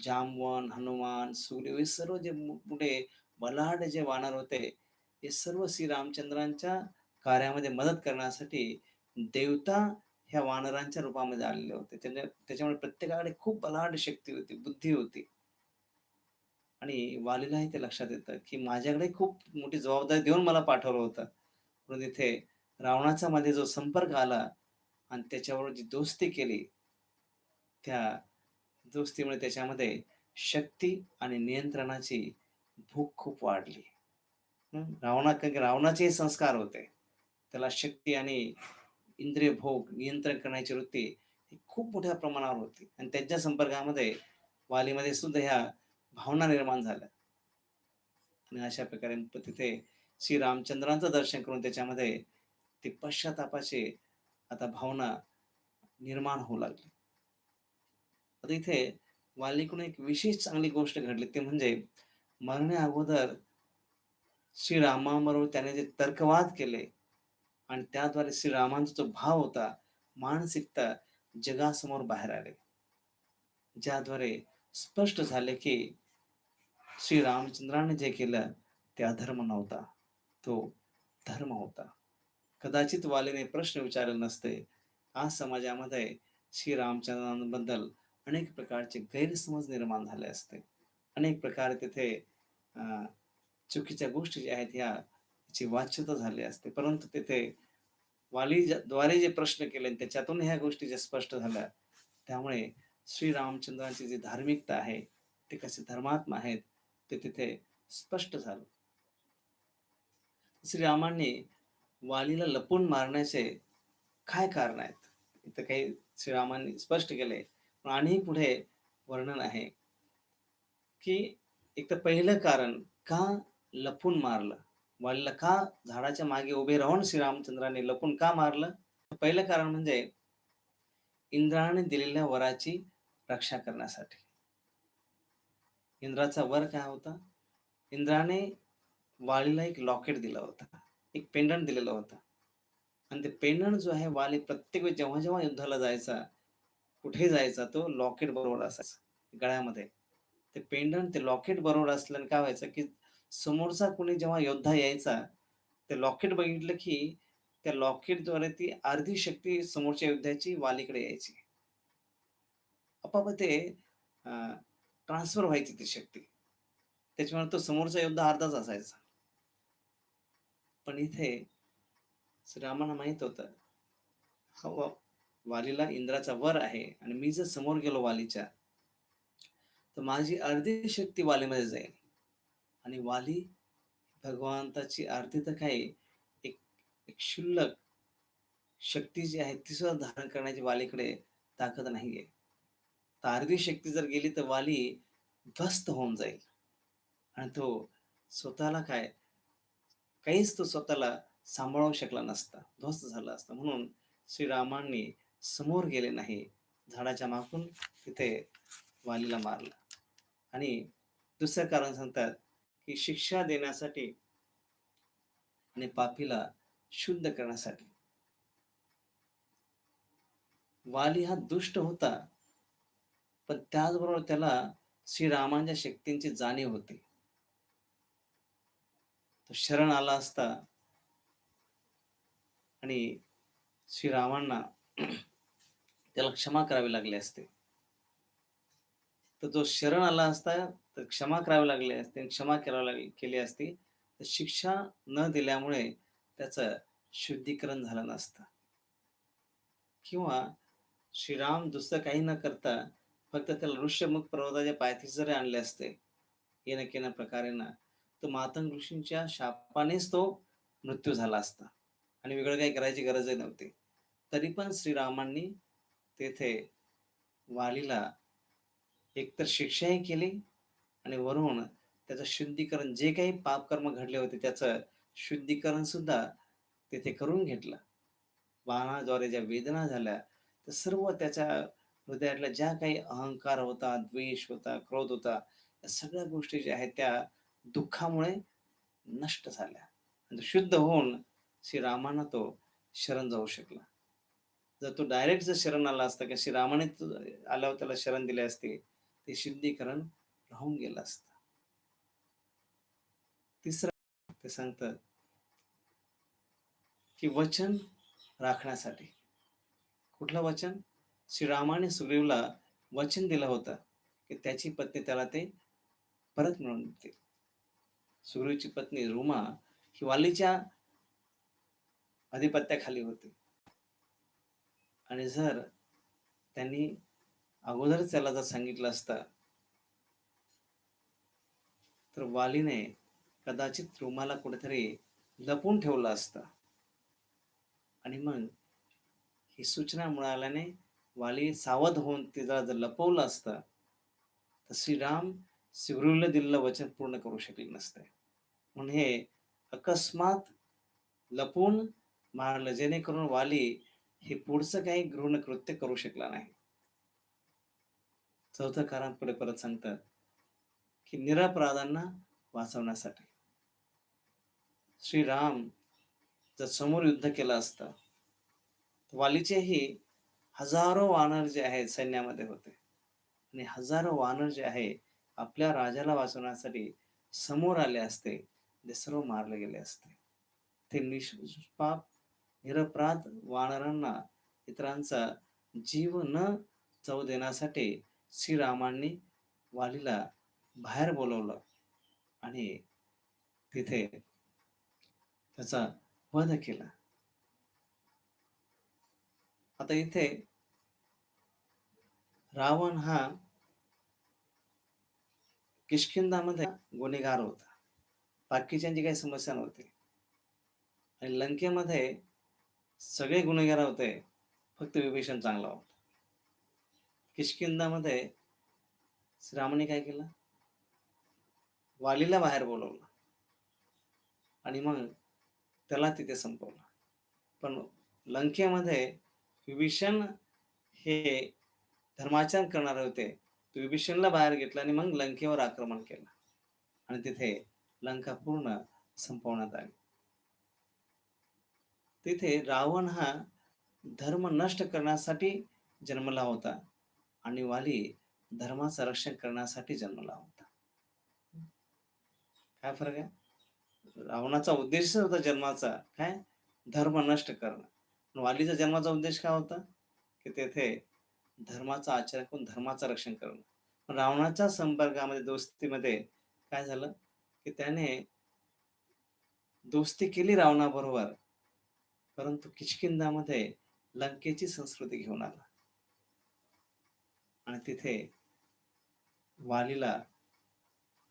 जांबवन, हनुमान, सुग्रीव हे सर्व जे मोठे बलाढ्य जे वानर होते, हे सर्व श्रीरामचंद्रांच्या कार्यामध्ये मदत करण्यासाठी देवता ह्या वानरांच्या रूपामध्ये आलेले होते. त्याच्यामुळे प्रत्येकाकडे खूप बलाढ्य शक्ती होती, बुद्धी होती. आणि वालीलाही ते लक्षात येतं, की माझ्याकडे खूप मोठी जबाबदारी देऊन मला पाठवलं होतं. म्हणून इथे रावणाचा मध्ये जो संपर्क आला आणि त्याच्याबरोबर जी दोस्ती केली, त्या दोस्तीमुळे त्याच्यामध्ये शक्ती आणि नियंत्रणाची भूक खूप वाढली. कारण की रावणाचेही संस्कार होते. त्याला शक्ती आणि इंद्रिय भोग नियंत्रण करण्याची वृत्ती ही खूप मोठ्या प्रमाणावर होती आणि त्यांच्या संपर्कामध्ये वालीमध्ये सुद्धा ह्या भावना निर्माण झाल्या आणि अशा प्रकारे तिथे श्री रामचंद्रांचं दर्शन करून त्याच्यामध्ये ती पश्चातापाची आता भावना निर्माण होऊ लागली. आता इथे वाल्मिकीकडून एक विशेष चांगली गोष्ट घडली ती म्हणजे मरण्या अगोदर श्रीरामाबरोबर त्याने जे तर्कवाद केले आणि त्याद्वारे श्रीरामांचा जो भाव होता, मानसिकता जगासमोर बाहेर आले. ज्याद्वारे स्पष्ट झाले की श्री रामचंद्राने जे केलं ते अधर्म नव्हता, तो धर्म होता. कदाचित वालीने प्रश्न विचारले नसते, आज समाजामध्ये श्री रामचंद्रांबद्दल अनेक प्रकारचे गैरसमज निर्माण झाले असते. अनेक प्रकारे तिथे चुकीच्या गोष्टी ज्या आहेत ह्याची वाच्यता झाली असते. परंतु तिथे द्वारे जे प्रश्न केले आणि त्याच्यातून ह्या गोष्टी ज्या स्पष्ट झाल्या, त्यामुळे श्रीरामचंद्रांची जी धार्मिकता आहे, ते कसे धर्मात्मा आहेत, ते तिथे स्पष्ट झालं. श्रीरामांनी वालीला लपून मारण्याचे काय कारण आहेत? इथं काही श्रीरामांनी स्पष्ट केलंय. पण आणि पुढे वर्णन आहे, की एक तर पहिलं कारण का लपून मारलं? वालीला का झाडाच्या मागे उभे राहून श्रीरामचंद्रांनी लपून का मारलं? पहिलं कारण म्हणजे इंद्राने दिलेल्या वराची रक्षा करण्यासाठी. इंद्राचा वर काय होता? इंद्राने वालीला एक लॉकेट दिला होता. एक पेंडंट दिलेलं होतं. आणि ते पेंडंट जो आहे वाली प्रत्येक वेळी जेव्हा-जेव्हा युद्धाला जायचा, कुठेही जायचा तो लॉकेट बरोबर असायचा गळ्यामध्ये. ते पेंडंट, ते लॉकेट बरोबर असल्याने काय व्हायचं, की समोरचा कोणी जेव्हा योद्धा यायचा, ते लॉकेट बघितलं की त्या लॉकेटद्वारे ती अर्धी शक्ती समोरच्या योद्ध्याची वालीकडे यायची. आपोआप ते ट्रान्सफर व्हायची ती शक्ती. त्याच्यामुळे तो समोरचा योद्धा अर्धाच असायचा. पण इथे श्रीरामांना माहीत होतं, हा वालीला इंद्राचा वर आहे आणि मी जर समोर गेलो वालीच्या, तर माझी अर्धी शक्ती वालीमध्ये जाईल आणि वाली भगवंताची अर्धी तर काय, एक एक क्षुल्लक शक्ती जी आहे ती सुद्धा धारण करण्याची वालीकडे ताकद नाहीये. तर अर्धी शक्ती जर गेली तर वाली ध्वस्त होऊन जाईल आणि तो स्वतःला काहीच तो स्वतःला सांभाळू शकला नसता, ध्वस्त झाला असता. म्हणून श्रीरामांनी समोर गेले नाही. झाडाच्या मागून तिथे वालीला मारलं. आणि दुसरं कारण सांगतात, की शिक्षा देण्यासाठी आणि पापीला शुद्ध करण्यासाठी. वाली हा दुष्ट होता, पण त्याचबरोबर त्याला श्रीरामांच्या शक्तींची जाणीव होती. तो शरण आला असता आणि श्रीरामांना त्याला क्षमा करावी लागली असते. तर जो शरण आला असता, तर क्षमा करावी लागली असती आणि क्षमा केली असती, तर शिक्षा न दिल्यामुळे त्याचं शुद्धीकरण झालं नसतं. किंवा श्रीराम दुसरं काही न करता फक्त त्याला ऋष्यमुख पर्वताच्या पायथ्याशी जरी आणले असते, येण्या केल्या प्रकारेनं, तर मातंग ऋषींच्या शापानेच तो मृत्यू झाला असता आणि वेगळं काही करायची गरजही नव्हती. तरी पण श्रीरामांनी तेथे वालीला एकतर शिक्षाही केली आणि वरून त्याचं शुद्धीकरण, जे काही पापकर्म घडले होते त्याचं शुद्धीकरण सुद्धा तेथे करून घेतलं. बाणाद्वारे ज्या वेदना झाल्या, तर सर्व त्याच्या हृदयातल्या ज्या काही अहंकार होता, द्वेष होता, क्रोध होता, या सगळ्या गोष्टी ज्या आहेत त्या दुःखामुळे नष्ट झाल्या. आणि शुद्ध होऊन श्रीरामांना तो शरण जाऊ शकला. जर तो डायरेक्ट जर शरण आला असता, की श्रीरामाने आल्यावर त्याला शरण दिले असते, ते शुद्धीकरण राहून गेलं असतं. तिसरं ते सांगतात, की वचन राखण्यासाठी. कुठलं वचन? श्रीरामाने सुग्रीवला वचन दिलं होतं, की त्याची पत्नी त्याला ते परत मिळवून देतील. सुग्रीवची पत्नी रुमा ही वालीच्या अधिपत्याखाली होती आणि जर त्यांनी अगोदरच त्याला जर सांगितलं असतं, तर वालीने कदाचित रुमाला कुठेतरी लपवून ठेवलं असतं आणि मग ही सूचना मिळाल्याने वाली सावध होऊन तिला जर लपवलं असतं, तर श्रीराम सुग्रीवला दिलेलं वचन पूर्ण करू शकले नसते. म्हणून हे अकस्मात लपवून मारलं, जेणेकरून वाली हे पुढचं काही गृढ कृत्य करू शकला नाही. चौथं कारण पुढे परत सांगतात, की निरपराधांना वाचवण्यासाठी. श्रीराम जर समोर युद्ध केलं असतं, वालीचेही हजारो वानर जे आहेत सैन्यामध्ये होते आणि हजारो वानर जे आहे आपल्या राजाला वाचवण्यासाठी समोर आले असते, ते सर्व मारले गेले असते. ते निष्पाप निरपराध वानरांना इतरांचा जीव न जाऊ देण्यासाठी श्रीरामांनी वालीला बाहेर बोलवलं आणि तिथे त्याचा वध केला. आता इथे रावण हा किष्किंधामध्ये गुन्हेगार होता. बाकीच्यांची काही समस्या नव्हती. आणि लंकेमध्ये सगळे गुन्हेगार होते, फक्त विभीषण चांगला होता. किष्किंधामध्ये श्रीरामाने काय केलं? वालीला बाहेर बोलावलं आणि मग त्याला तिथे संपवलं. पण लंकेमध्ये विभीषण हे धर्माचरण करणारे होते. विभीषणला बाहेर घेतलं आणि मग लंकेवर आक्रमण केलं आणि तिथे लंका पूर्ण संपवण्यात आली. तिथे रावण हा धर्म नष्ट करण्यासाठी जन्मला होता आणि वाली धर्माचं रक्षण करण्यासाठी जन्मला होता. काय फरक आहे? रावणाचा उद्देश होता जन्माचा काय? धर्म नष्ट करणं. वालीचा जन्माचा उद्देश काय होता? की तेथे धर्माचं आचरण करून धर्माचं रक्षण करणं. रावणाच्या संपर्कामध्ये, दोस्तीमध्ये काय झालं, की त्याने दोस्ती केली रावणाबरोबर, परंतु किष्किंधामध्ये लंकेची संस्कृती घेऊन आला आणि तिथे वालीला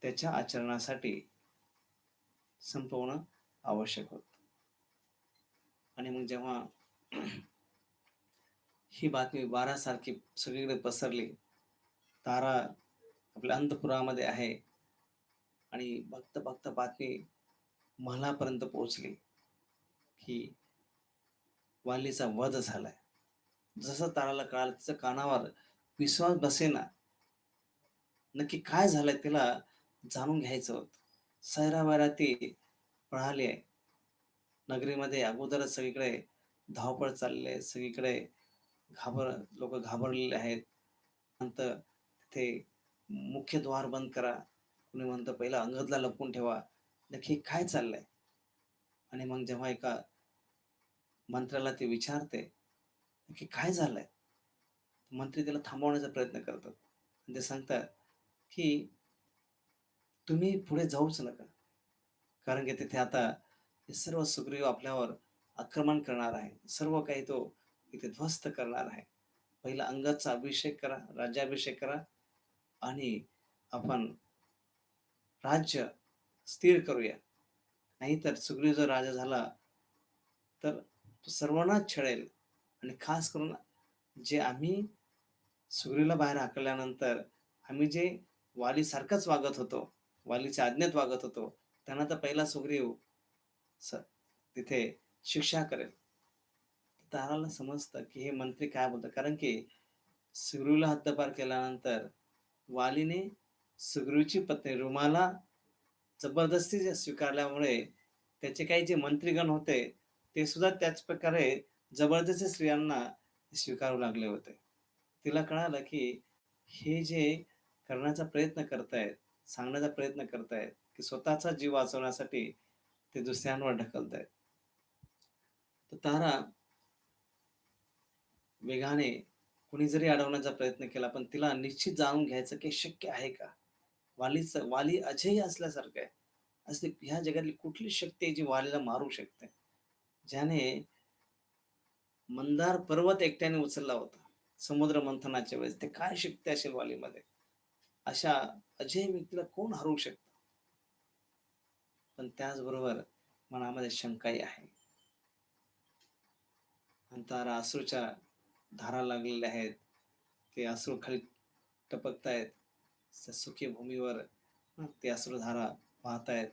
त्याच्या आचरणासाठी संपवणं आवश्यक होतं. आणि मग जेव्हा ही बातमी वाऱ्यासारखी सगळीकडे पसरली, तारा आपल्या अंतपुरामध्ये आहे आणि बघता बघता बातमी महालापर्यंत पोहोचली, की वालीचा वध झालाय. जसं ताराला कळालं, तिच्या कानावर विश्वास बसेना. नक्की काय झालंय तिला जाणून घ्यायचं होतं. सैरावैरा ती पळाली आहे. नगरीमध्ये अगोदरच सगळीकडे धावपळ चालली आहे. सगळीकडे लोक घाबरलेले आहेत. नंतर तिथे मुख्य द्वार बंद करा. कुणी म्हणतं पहिला अंगदला लपवून ठेवा. नक्की काय चाललंय? आणि मग जेव्हा एका मंत्र्याला ते विचारते, नक्की काय झालंय? मंत्री त्याला थांबवण्याचा प्रयत्न करतात. आणि ते सांगतात, की तुम्ही पुढे जाऊच नका. कारण की तिथे आता हे सर्व सुग्रीव आपल्यावर आक्रमण करणार आहे. सर्व काही तो इथे ध्वस्त करणार आहे. पहिला अंगदचा अभिषेक करा, राज्याभिषेक करा आणि आपण राज्य स्थिर करूया. नाहीतर सुग्रीव जर राजा झाला, तर तो सर्वांनाच छळेल आणि खास करून जे आम्ही सुग्रीवला बाहेर हाकलल्यानंतर आम्ही जे वालीसारखंच वागत होतो, वालीच्या आज्ञेत वागत होतो, त्यांना तर पहिला सुग्रीव तिथे शिक्षा करेल. ताराला समजतं की हे मंत्री काय बोलतात, कारण की सुग्रीवला हद्दपार केल्यानंतर वालीने सुग्रीवची पत्नी रुमाला जबरदस्ती स्वीकारल्यामुळे त्याचे काही जे मंत्रीगण होते ते सुद्धा त्याच प्रकारे जबरदस्ती स्त्रियांना स्वीकारू लागले होते. तिला कळालं की हे जे करण्याचा प्रयत्न करतायत, सांगण्याचा प्रयत्न करतायत, की स्वतःचा जीव वाचवण्यासाठी ते दुसऱ्यांवर ढकलतायत. तर तारा वेगाने कुणी जरी अडवण्याचा प्रयत्न केला, पण तिला निश्चित जाणून घ्यायचं की शक्य आहे का? वाली अजयी असल्यासारखं आहे. अशी ह्या जगातली कुठली शक्ती आहे जी वालीला मारू शकते? ज्याने मंदार पर्वत एकट्याने उचलला होता समुद्र मंथनाच्या वेळेस. ते काय शक्ती असेल वालीमध्ये? अशा अजय व्यक्तीला कोण हरवू शकतं? पण त्याचबरोबर मनामध्ये शंकाही आहे. आणि तारा अश्रूच्या धारा लागलेल्या आहेत. ते अश्रू खाली टपकतायत. सुखी भूमीवर ते अश्रुधारा वाहतायत.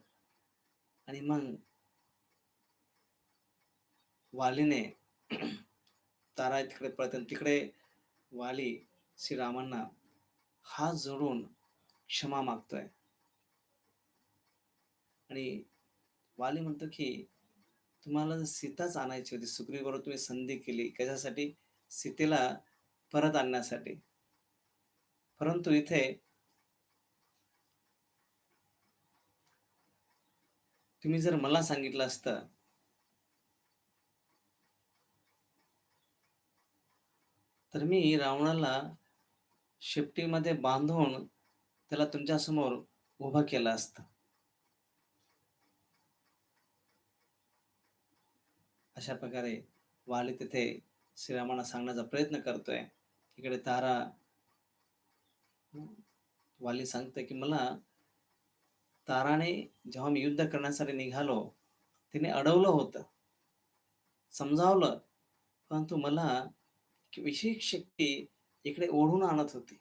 आणि मग वालीने तारा तिकडे पळते. तिकडे वाली श्रीरामांना हात जोडून क्षमा मागतोय. आणि वाली म्हणतो की तुम्हाला जर सीताच आणायची होती, सुग्रीवाबरोबर तुम्ही संधी केली कशासाठी? सीतेला परत आणण्यासाठी. परंतु इथे तुम्ही जर मला सांगितलं असतं, तर मी रावणाला शेपटीमध्ये बांधून त्याला तुमच्यासमोर उभं केलं असतं. अशा प्रकारे वाली तिथे श्रीरामांना सांगण्याचा प्रयत्न करतोय. इकडे तारा वाली सांगते की मला ताराने जेव्हा मी युद्ध करण्यासाठी निघालो, तिने अडवलं होतं, समजावलं, परंतु मला एक विशेष शक्ती इकडे ओढून आणत होती.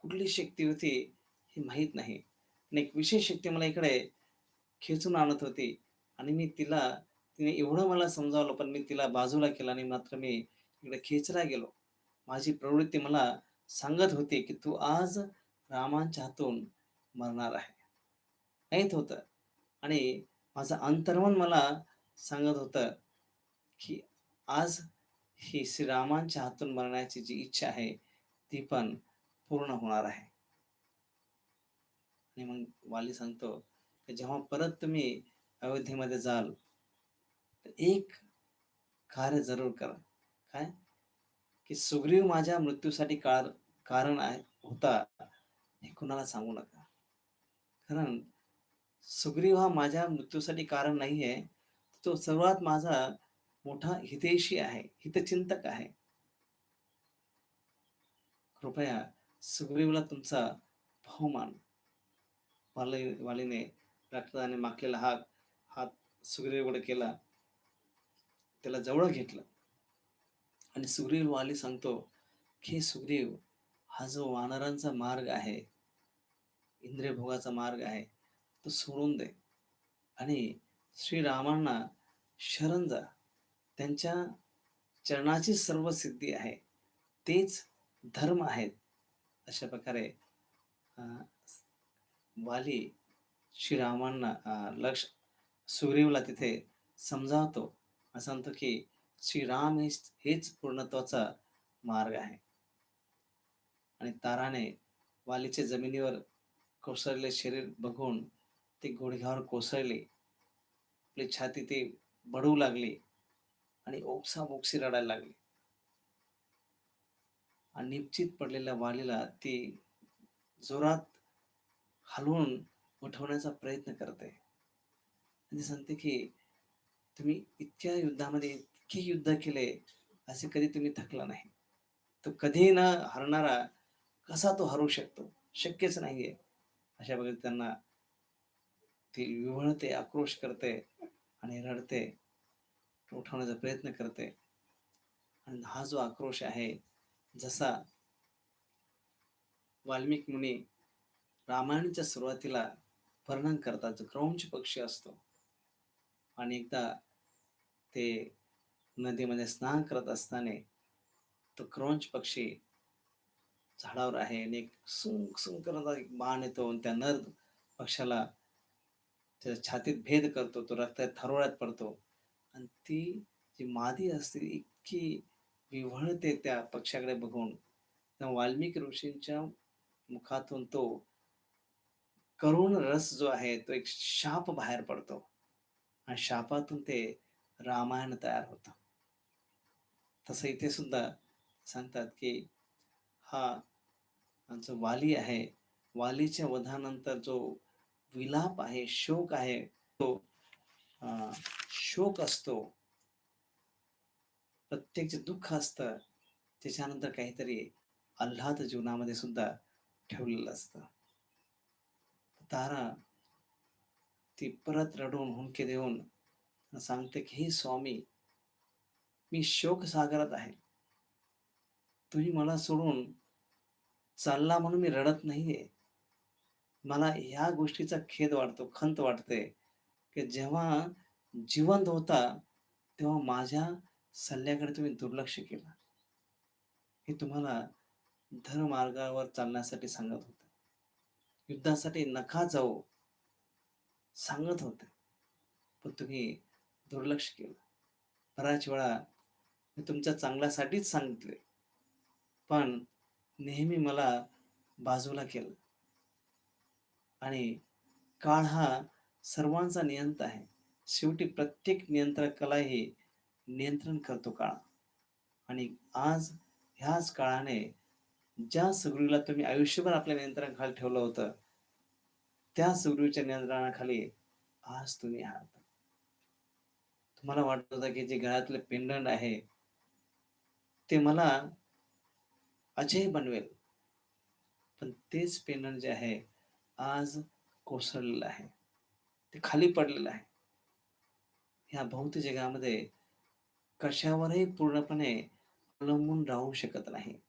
कुठली शक्ती होती हे माहीत नाही. पण एक विशेष शक्ती मला इकडे खेचून आणत होती आणि तिने एवढं मला समजावलं, पण मी तिला बाजूला केलं आणि मात्र मी इकडे खेचला गेलो. माझी प्रवृत्ती मला सांगत होती, की "तू आज रामांच्या हातून मरणार आहे." माहीत होतं आणि माझं अंतर्मन मला सांगत होतं, की आज ही श्रीरामांच्या हातून मरण्याची जी इच्छा आहे, ती पण पूर्ण होणार आहे. आणि मग वाली सांगतो, की जेव्हा परत तुम्ही अयोध्येमध्ये जाल, तर एक कार्य जरूर करा. काय? की सुग्रीव माझ्या मृत्यूसाठी कारण होता, हे कुणाला सांगू नका. कारण सुग्रीव हा माझ्या मृत्यूसाठी कारण नाहीये. तो सर्वात माझा मोठा हितैषी आहे, हितचिंतक आहे. कृपया सुग्रीवला तुमचा भाऊ माना. वालीने रक्ताने माखलेला हात हात सुग्रीवाकडे केला, त्याला जवळ घेतलं आणि सुग्रीव वाली सांगतो, की "सुग्रीव, हा जो वानरांचा मार्ग आहे, इंद्रियभोगाचा मार्ग आहे, तो सोडून दे आणि श्रीरामांना शरण जा. त्यांच्या चरणाची सर्व सिद्धी आहे. तेच धर्म आहेत." अशा प्रकारे अ, वाली श्रीरामांना सुग्रीवला तिथे समजावतो. असं म्हणतो की श्रीराम हेच पूर्णत्वाचा मार्ग आहे. आणि ताराने वालीचे जमिनीवर कोसळलेले शरीर बघून ती गुडघ्यावर कोसळली. आपली छाती ती बडवू लागली आणि ओक्साबोक्शी रडायला लागली. आणि निपचित पडलेल्या वालीला ती जोरात हलवून उठवण्याचा प्रयत्न करते. आणि सांगते की तुम्ही इतक्या युद्धामध्ये इतके युद्ध केले, असे कधी तुम्ही थकला नाही. तो कधीही न हरणारा कसा तो हरू शकतो? शक्यच नाहीये. अशा प्रकारे त्यांना ती विव्हळते, आक्रोश करते आणि रडते, उठवण्याचा प्रयत्न करते. आणि हा जो आक्रोश आहे, जसा वाल्मिक मुनी रामायणाच्या सुरुवातीला वर्णन करतात, जो क्रौंच पक्षी असतो आणि एकदा ते नदीमध्ये स्नान करत असताना तो क्रौंच पक्षी झाडावर आहे आणि एक सुंक सुंक करत एक बाण येतो आणि त्या नर पक्षाला त्याच्या छातीत भेद करतो. तो रक्तात थारोळ्यात पडतो आणि ती जी मादी असते इतकी विव्हळते त्या पक्षाकडे बघून. त्या वाल्मिकी ऋषींच्या मुखातून तो करुण रस जो आहे, तो एक शाप बाहेर पडतो आणि शापातून ते रामायण तयार होतं. तसं इथे सुद्धा सांगतात, की हा जो वाली आहे, वालीच्या वधानंतर जो विलाप आहे, शोक आहे, तो अ, शोक असतो, प्रत्येक जे दुःख असतं, त्याच्यानंतर काहीतरी आल्हाद जीवनामध्ये सुद्धा ठेवलेलं असतं. तारा ती परत रडून हुंदके देऊन सांगते, की "हे स्वामी, मी शोकसागरात आहे. तुम्ही मला सोडून चालला म्हणून मी रडत नाहीये. मला ह्या गोष्टीचा खेद वाटतो, खंत वाटते, की जेव्हा जिवंत होता, तेव्हा माझ्या सल्ल्याकडे तुम्ही दुर्लक्ष केलं. हे तुम्हाला धर्ममार्गावर चालण्यासाठी सांगत होते. युद्धासाठी नका जाऊ सांगत होते, पण तुम्ही दुर्लक्ष केलं. बऱ्याच वेळा मी तुमच्या चांगल्यासाठीच सांगितले, पण नेहमी मला बाजूला केलं आणि काळ हा सर्वांचा नियंता आहे. शेवटी प्रत्येक नियंत्रकालाही नियंत्रण करतो काळ आणि आज ह्याच काळाने ज्या सुग्रीवाला तुम्ही आयुष्यभर आपल्या नियंत्रणाखाली ठेवलं होतं, त्या सुग्रीवाच्या नियंत्रणाखाली आज तुम्ही आहात. मला वाटत होतं की जे गळ्यातलं पेंडंट आहे, ते मला अजय बनवेल. पण तेच पेंडंट जे आहे, आज कोसळलेलं आहे. ते खाली पडलेलं आहे. ह्या भौतिक जगामध्ये कशावरही पूर्णपणे अवलंबून राहू शकत नाही.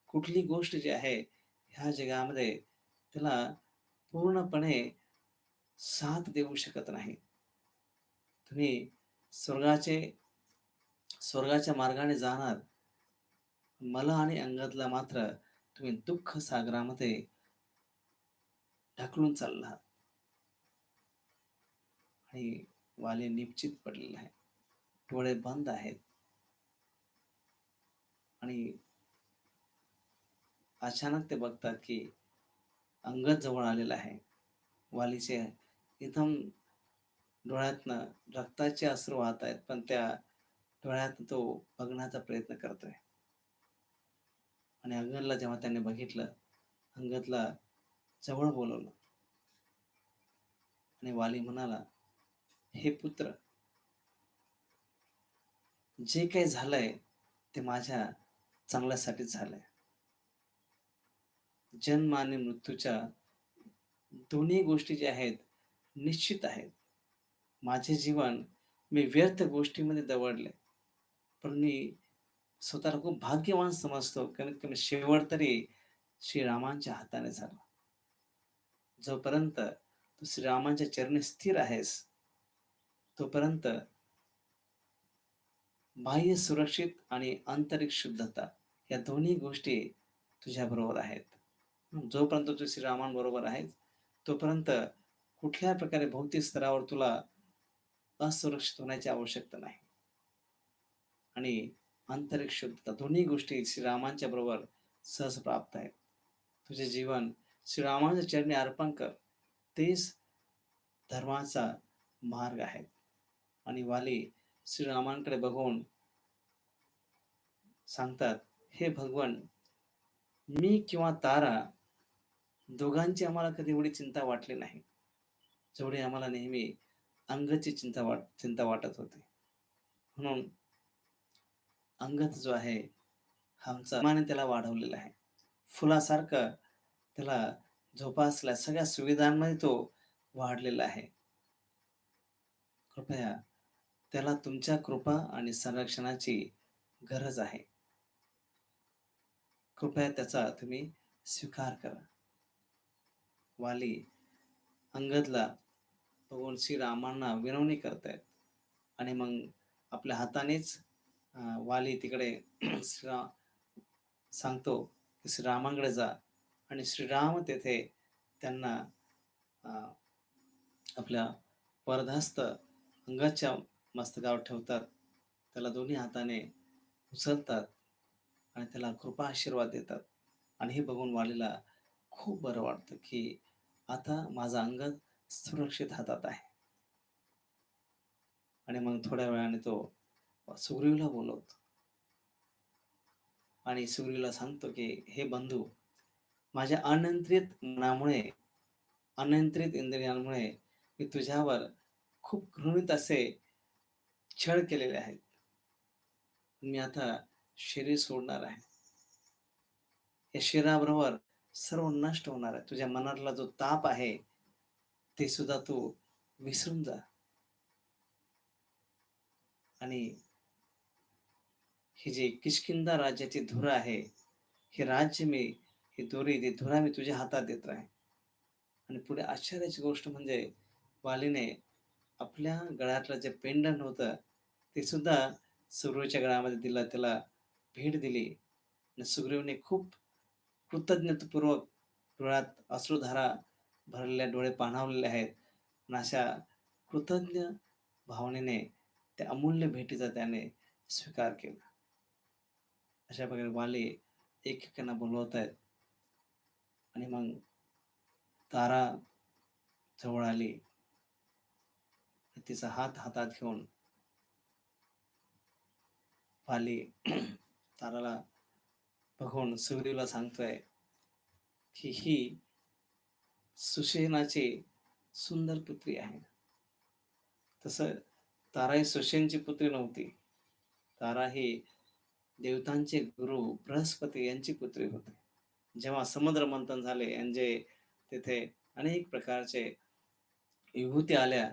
कुठली गोष्ट जी आहे, ह्या जगामध्ये त्याला पूर्णपणे साथ देऊ शकत नाही. तुम्ही स्वर्गाचे स्वर्गाच्या मार्गाने जाणार, मला आणि अंगदला मात्र तुम्ही दुःख सागरामध्ये ढकलून चालला आहात. आणि वाली निपचित पडलेला आहे. डोळे बंद आहेत आणि अचानक ते बघतात की अंगद जवळ आलेला आहे. वालीचे एकदम डोळ्यातनं रक्ताचे अश्रू वाहत आहेत, पण त्या डोळ्यात तो बघण्याचा प्रयत्न करतोय. आणि अंगदला जेव्हा त्याने बघितलं, अंगदला जवळ बोलावलं आणि वाली म्हणाला, "हे पुत्र, जे काही झालंय ते माझ्या चांगल्यासाठीच झालंय. जन्म आणि मृत्यूच्या दोन्ही गोष्टी ज्या आहेत, निश्चित आहेत. माझे जीवन मी व्यर्थ गोष्टीमध्ये दवडले. पण मी स्वतःला खूप भाग्यवान समजतो. कमीत कमी शेवट तरी श्रीरामांच्या हाताने झाला. जोपर्यंत तू श्रीरामांच्या चरणी स्थिर आहेस, तोपर्यंत बाह्य सुरक्षित आणि आंतरिक शुद्धता या दोन्ही गोष्टी तुझ्याबरोबर आहेत. जोपर्यंत तू श्रीरामांबरोबर आहेस, तोपर्यंत कुठल्याही प्रकारे भौतिक स्तरावर तुला असुरक्षित होण्याची आवश्यकता नाही. आणि आंतरिक शुद्धता दोन्ही गोष्टी श्रीरामांच्या बरोबर सहज प्राप्त आहेत. तुझे जीवन श्रीरामांच्या चरणी अर्पण कर. तेच धर्माचा मार्ग आहे. आणि वाली श्रीरामांकडे बघून सांगतात, "हे भगवन, मी किंवा तारा दोघांची आम्हाला कधी एवढी चिंता वाटली नाही, जेवढी आम्हाला नेहमी अंगदची चिंता वाटत होती. म्हणून अंगद जो आहे, हा आमचा प्रेमाने त्याला वाढवलेला आहे. फुलासारखं त्याला जोपासल्या सगळ्या सुविधांमध्ये तो वाढलेला आहे. कृपया त्याला तुमच्या कृपा आणि संरक्षणाची गरज आहे. कृपया त्याचा तुम्ही स्वीकार करा." वाली अंगदला भगवान श्रीरामांना विनवणी करतायत आणि मग आपल्या हातानेच वाली तिकडे सांगतो की श्रीरामांकडे जा आणि श्रीराम तेथे त्यांना अ, आपल्या वरदहस्त अंगाच्या मस्तकावर ठेवतात. त्याला दोन्ही हाताने उचलतात आणि त्याला कृपा आशीर्वाद देतात. आणि हे बघून वालीला खूप बरं वाटतं की आता माझा अंगद सुरक्षित हातात आहे. आणि मग थोड्या वेळाने तो सुग्रीवला बोलवतो आणि सुग्रीवला सांगतो की हे बंधू, माझ्या अनियंत्रित मनामुळे, अनियंत्रित इंद्रियांमुळे मी तुझ्यावर खूप घृणित असे छळ केलेले आहेत. मी आता शरीर सोडणार आहे. या शरीराबरोबर सर्व नष्ट होणार आहे. तुझ्या मनातला जो ताप आहे, ते सुद्धा तू विसरून जा. आणि ही जी किष्किंधा राज्याची धुरा आहे, हे राज्य मी, ही दोरी, ती धुरा मी तुझ्या हातात देत आहे. आणि पुढे आश्चर्याची गोष्ट म्हणजे वालीने आपल्या गळ्यातलं जे पेंडंट होतं, ते सुद्धा सुग्रीवच्या गळ्यामध्ये दिलं. त्याला भेट दिली आणि सुग्रीवने खूप कृतज्ञतापूर्वक डोळ्यात अश्रुधारा भरलेले डोळे पाणावलेले आहेत आणि अशा कृतज्ञ भावनेने त्या अमूल्य भेटीचा त्याने स्वीकार केला. अशा प्रकारे वाली एकेकांना बोलवत आहेत आणि मग तारा जवळ आली. तिचा हात हातात घेऊन वाली ताराला बघून सुग्रीवला सांगतोय की ही सुषेणाची सुंदर पुत्री आहे. तसं तारा ही सुषेणची पुत्री नव्हती. तारा ही देवतांचे गुरु बृहस्पती यांची पुत्री होती. जेव्हा समुद्र मंथन झाले आणि जे तिथे अनेक प्रकारचे विभूती आल्या,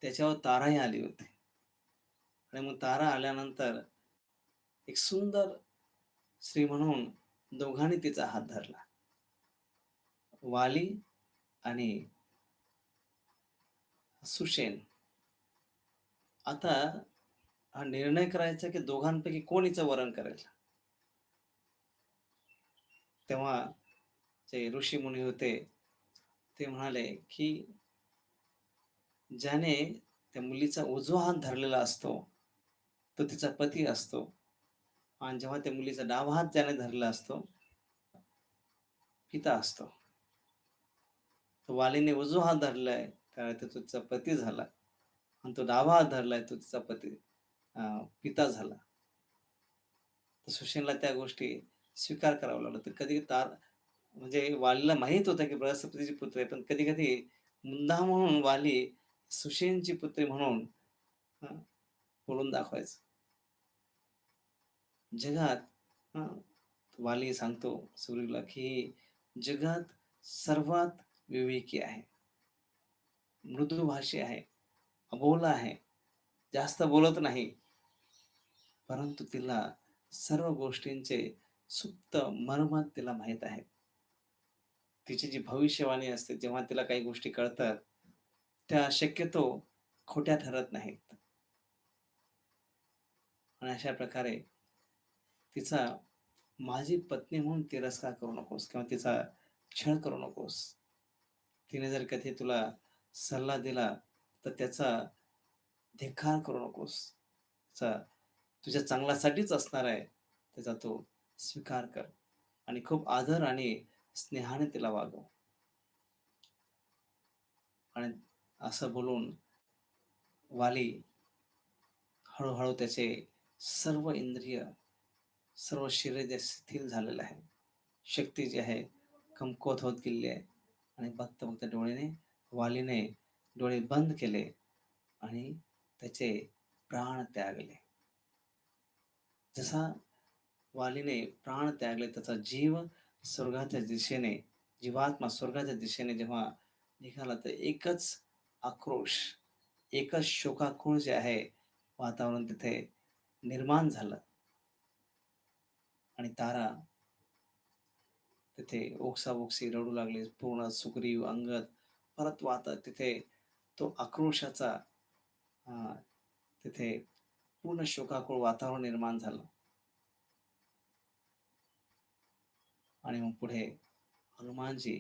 त्याच्यावर ताराही आली होती. आणि मग तारा आल्यानंतर एक सुंदर स्त्री म्हणून दोघांनी तिचा हात धरला. वाली आणि सुषेण. आता हा निर्णय करायचा की दोघांपैकी कोण हिचं वरण करेल. तेव्हा जे ऋषीमुनी होते ते म्हणाले की ज्याने त्या मुलीचा उजवा हात धरलेला असतो, तो तिचा पती असतो आणि जेव्हा त्या मुलीचा डावा हात ज्याने धरला असतो, पिता असतो. तो वालीने उजवा हात धरलाय, त्यावेळी तो तिचा पती झाला आणि तो डावा हात धरलाय, तो तिचा पिता झाला. तर सुषेणला त्या गोष्टी स्वीकार करावा लागला. तर कधी म्हणजे वालीला माहीत होतं की बृहस्पतीची पुत्री आहे, पण कधी-कधी मुद्दाम म्हणून वाली सुषेणची पुत्री म्हणून अ, बोलून दाखवायचं. जगात हां, वाली सांगतो सुग्रीवला की जगात सर्वात विवेकी आहे, मृदुभाषी आहे, अबोला आहे, जास्त बोलत नाही, परंतु तिला सर्व गोष्टींचे सुप्त मर्म तिला माहीत आहे. तिची जी भविष्यवाणी असते, जेव्हा तिला काही गोष्टी कळतात, त्या शक्यतो खोट्या ठरत नाहीत. आणि अशा प्रकारे तिचा माझी पत्नी म्हणून तिरस्कार करू नकोस किंवा तिचा छळ करू नकोस. तिने जर कधी तुला सल्ला दिला, तर त्याचा धिक्कार करू नकोस. त्याचा तुझ्या चांगल्यासाठीच असणार आहे, त्याचा तो स्वीकार कर आणि खूप आदर आणि स्नेहाने तिला वागव. आणि असं बोलून वाली हळू त्याचे सर्व इंद्रिय, सर्व शरीर जे शिथिल झालेलं आहे. शक्ती जी आहे कमकुवत होत गेलेली आहे आणि बघता वालीने डोळे बंद केले आणि त्याचे प्राण त्यागले. जसा वालीने प्राण त्यागले, त्याचा जीव स्वर्गाच्या दिशेने, जीवात्मा स्वर्गाच्या दिशेने जेव्हा निघाला, तर एकच आक्रोश, एकच शोकाकुळ जे आहे वातावरण तिथे निर्माण झालं आणि तारा तिथे ओक्साबोक्शी रडू लागले. पूर्ण सुग्रीव, अंगद परत वाहतात. तिथे तो आक्रोशाचा तिथे पूर्ण शोकाकुळ वातावरण निर्माण झालं. आणि मग पुढे हनुमानजी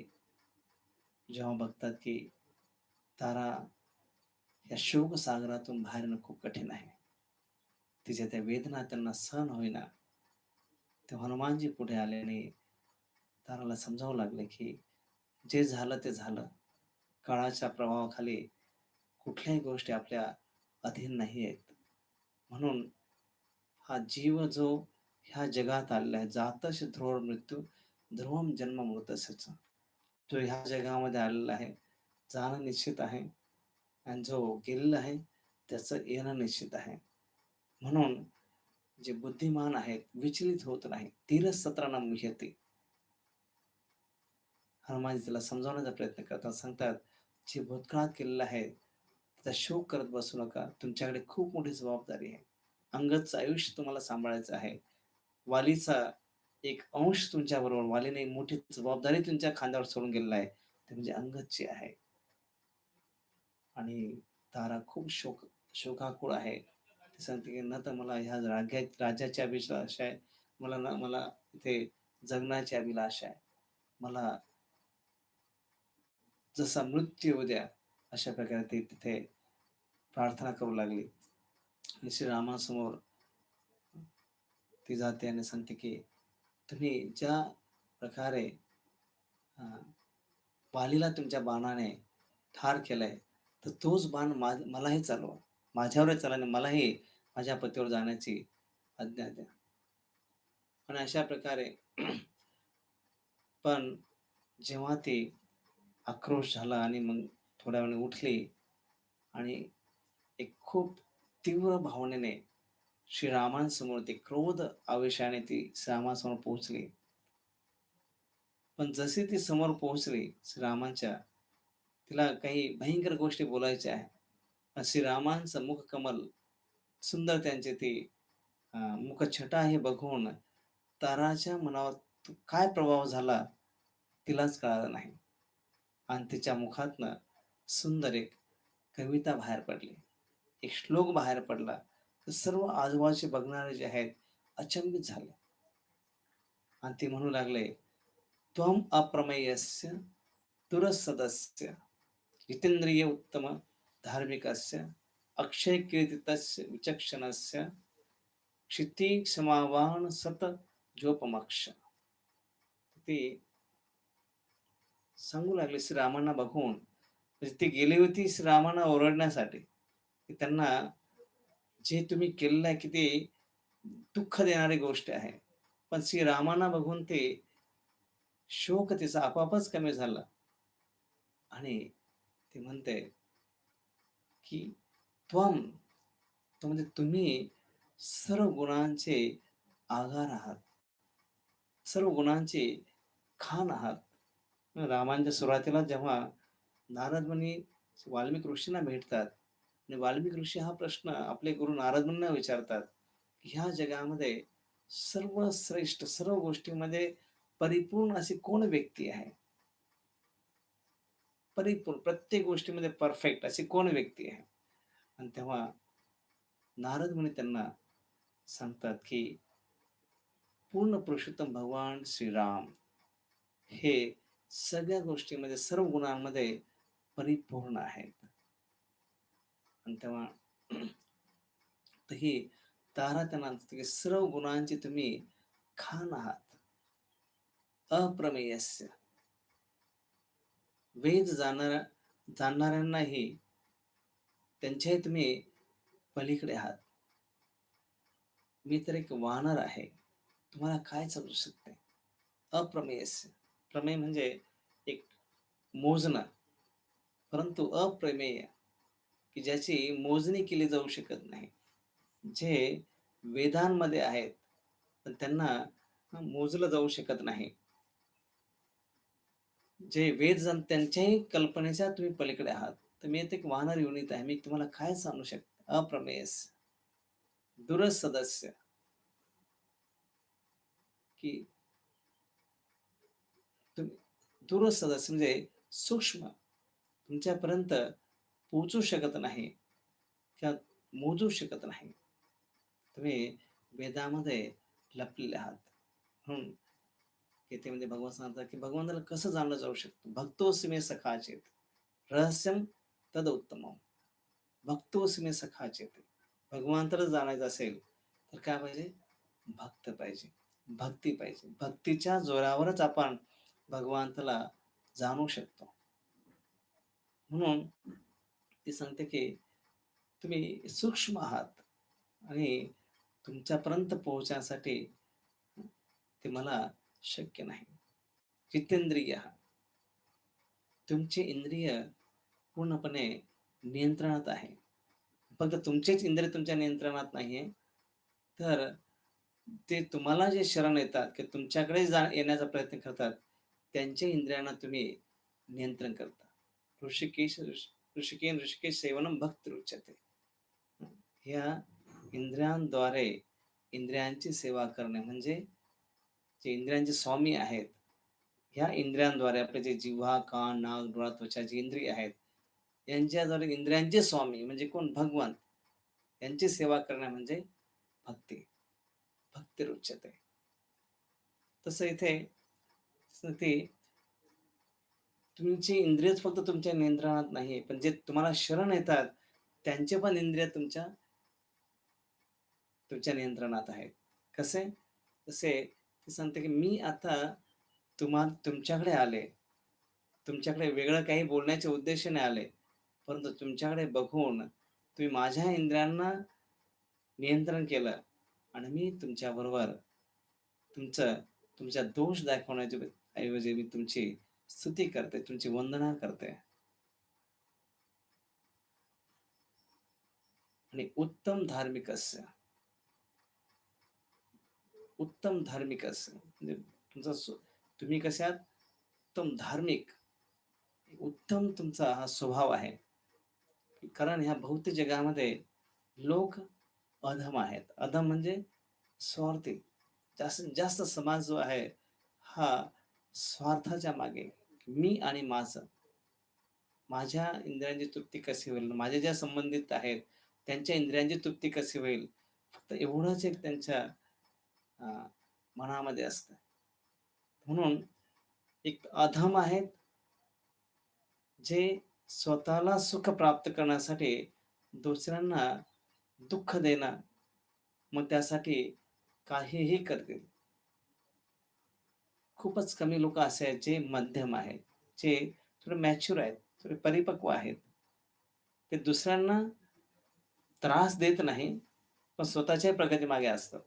जेव्हा बघतात की तारा या शोकसागरातून बाहेर येणं खूप कठीण आहे. तिच्या त्या वेदना त्यांना सहन होईना. तेव्हा हनुमानजी पुढे आले आणि ताराला समजावू लागले की जे झालं ते झालं. काळाच्या प्रभावाखाली कुठल्याही गोष्टी आपल्या अधीन नाही आहेत. म्हणून हा जीव जो ह्या जगात आलेला आहे, जातस्य ध्रुव मृत्यू, ध्रुवम जन्म मृतस्यच. जो ह्या जगामध्ये आलेला आहे, जाणं निश्चित आहे आणि जो गेलेला आहे, त्याचं येणं निश्चित आहे. म्हणून जे बुद्धिमान आहेत, विचलित होत नाही. धीरसत्रा मुह्यते. हनुमानजी त्याला समजावण्याचा प्रयत्न करतात. सांगतात, जे भूतकाळात केलेलं आहे, त्याचा शोक करत बसू नका. तुमच्याकडे खूप मोठी जबाबदारी आहे. अंगदचं आयुष्य तुम्हाला सांभाळायचं आहे. वालीचा एक अंश तुमच्याबरोबर, वालीने एक मोठी जबाबदारी तुमच्या खांद्यावर सोडून गेलेला आहे. ते म्हणजे अंगदची आहे. आणि तारा खूप शोकाकुळ आहे. ती सांगते की न तर मला ह्या राज्याची अभिलाषा आहे. मला इथे जगण्याची अभिलाषा आहे. मला जसा मृत्यू येऊ द्या, अशा प्रकारे ती तिथे प्रार्थना करू लागली. आणि श्रीरामासमोर ती जाते आणि सांगते की तुम्ही ज्या प्रकारे वालीला तुमच्या बाणाने ठार केलंय, तर तोच बाण मलाही चालवा. माझ्यावरच चाला आणि मलाही माझ्या पतीवर जाण्याची आज्ञा द्या. आणि अशा प्रकारे पण जेव्हा ती आक्रोश झाला आणि मग थोड्या वेळाने उठली आणि एक खूप तीव्र भावनेने श्रीरामांसमोर ते क्रोध आवेशाने ती श्रीरामासमोर पोहोचली. पण जशी ती समोर पोहोचली श्रीरामांच्या, तिला काही भयंकर गोष्टी बोलायच्या आहेत. पण श्रीरामांचं मुखकमल, सुंदर त्यांचे ते मुखछटा हे बघून ताराच्या मनावर काय प्रभाव झाला तिलाच कळालं नाही. आणि तिच्या मुखातनं सुंदर एक कविता बाहेर पडली. एक श्लोक बाहेर पडला. तर सर्व आजूबाजूचे बघणारे जे आहेत अचंबित झाले आणि ते म्हणू लागले, त्वम अप्रमेयस्य तुरसदस्य जितेंद्रिय उत्तम धार्मिकस्य अक्षय कीर्तितस्य विचक्षणस्य क्षिती क्षमावान सत जोपमक्ष. ते सांगू लागले श्रीरामांना बघून, म्हणजे ती गेली होती श्रीरामांना ओरडण्यासाठी, की त्यांना जे तुम्ही केलेलं आहे की ते दुःख देणारी गोष्ट आहे. पण श्रीरामांना बघून ते शोक तिचा आपोआपच कमी झाला आणि ती म्हणते, की त्वम, तो म्हणजे तुम्ही सर्व गुणांचे आधार आहात, सर्व गुणांचे खान आहात. रामांच्या सुरुवातीला जेव्हा नारद मुनी वाल्मिक ऋषींना भेटतात आणि वाल्मिक ऋषी हा प्रश्न आपले गुरु नारद मुनींना विचारतात, की ह्या जगामध्ये सर्वश्रेष्ठ सर्व गोष्टींमध्ये परिपूर्ण अशी कोण व्यक्ती आहे? परिपूर्ण प्रत्येक गोष्टीमध्ये परफेक्ट अशी कोण व्यक्ती आहे? आणि तेव्हा नारद मुनी त्यांना सांगतात, की पूर्ण पुरुषोत्तम भगवान श्रीराम हे सगळ्या गोष्टींमध्ये, सर्व गुणांमध्ये परिपूर्ण आहेत. आणि तेव्हा तर ही तारा त्यांना म्हणते, की सर्व गुणांचे तुम्ही खान आहात. अप्रमेयस्य, वेद जाणणाऱ्यांनाही त्यांच्याही तुम्ही पलीकडे आहात. मी तर एक वानर आहे, तुम्हाला काय समजू शकते? अप्रमेयस्य, प्रमेय म्हणजे एक मोजणं, परंतु अप्रमेय, की ज्याची मोजणी केली जाऊ शकत नाही. जे वेदांमध्ये आहेत, पण त्यांना मोजलं जाऊ शकत नाही. जे वेद त्यांच्याही कल्पनेच्या तुम्ही पलीकडे आहात. तर मी एक वानर योनीत आहे. मी तुम्हाला काय सांगू शकते? अप्रमेयस, दूरसदस्य, की तुम्ही दूरसदस्य म्हणजे सूक्ष्म, तुमच्यापर्यंत पोहोचू शकत नाही किंवा मोजू शकत नाही. तुम्ही वेदामध्ये लपलेले आहात. म्हणून गीतेमध्ये भगवान सांगतात, की भगवंताला कसं जाणलं जाऊ शकतं? भक्तोऽसि मे सखा चेत, रहस्यम तद उत्तमम. भक्तोऽसि मे सखा चेत. भगवंताला जाणायचं असेल तर काय पाहिजे? भक्त पाहिजे, भक्ती पाहिजे. भक्तीच्या जोरावरच आपण भगवंताला जाणू शकतो. म्हणून ती सांगते, की तुम्ही सूक्ष्म आहात आणि तुमच्यापर्यंत पोहोचण्यासाठी ते मला शक्य नाही. जितेंद्रिय, तुमचे इंद्रिय पूर्णपणे नियंत्रणात आहे. फक्त तुमचेच इंद्रिय तुमच्या नियंत्रणात नाहीये, तर ते तुम्हाला जे शरण येतात, की तुमच्याकडे येण्याचा प्रयत्न करतात, त्यांच्या इंद्रियांना तुम्ही नियंत्रण करता. ऋषिकेन सेवनम भक्त उच्यते. ह्या इंद्रियांद्वारे इंद्रियांची सेवा करणे म्हणजे जे इंद्रियांचे स्वामी आहेत, ह्या इंद्रियांद्वारे आपले जे जिव्हा, कान, नाक, डोळा, त्वचा जी इंद्रिय आहेत, यांच्याद्वारे इंद्रियांचे स्वामी म्हणजे कोण? भगवान. यांची सेवा करणे म्हणजे भक्ती. भक्तिरुच्यते. तसं इथे ते तुमची इंद्रियच फक्त तुमच्या नियंत्रणात नाही, पण जे तुम्हाला शरण येतात, त्यांचे पण इंद्रिय तुमच्या तुमच्या नियंत्रणात आहेत. कसे? तसे ते सांगते, की मी आता तुमच्याकडे आले. तुमच्याकडे वेगळं काही बोलण्याच्या उद्देशाने आले. परंतु तुमच्याकडे बघून तुम्ही माझ्या इंद्रियांना नियंत्रण केलं आणि मी तुमच्याबरोबर तुमचा दोष दाखवण्याच्या ऐवजी मी तुमची स्तुती करते, तुमची वंदना करते. आणि उत्तम धार्मिक अस्य. उत्तम धार्मिक अस्य म्हणजे तुम्ही कसे आहात? उत्तम धार्मिक, उत्तम तुमचा हा स्वभाव आहे. कारण ह्या भौतिक जगामध्ये लोक अधम आहेत. अधम म्हणजे स्वार्थी. जास्तीत जास्त समाज जो आहे, हा स्वार्थाच्या मागे, मी आणि माझं. माझ्या इंद्रियांची तृप्ती कशी होईल? माझ्या ज्या संबंधित आहेत, त्यांच्या इंद्रियांची तृप्ती कशी होईल? फक्त एवढंच एक त्यांच्या अ, मनामध्ये असतं. म्हणून एक अधम आहेत, जे स्वतःला सुख प्राप्त करण्यासाठी दुसऱ्यांना दुःख देणं, मग त्यासाठी काहीही करतील. खूपच कमी लोकं असे आहेत, जे मध्यम आहेत, जे थोडे मॅच्युअर आहेत, थोडे परिपक्व आहेत. ते दुसऱ्यांना त्रास देत नाही, पण स्वतःच्याही प्रगतीमागे असतात.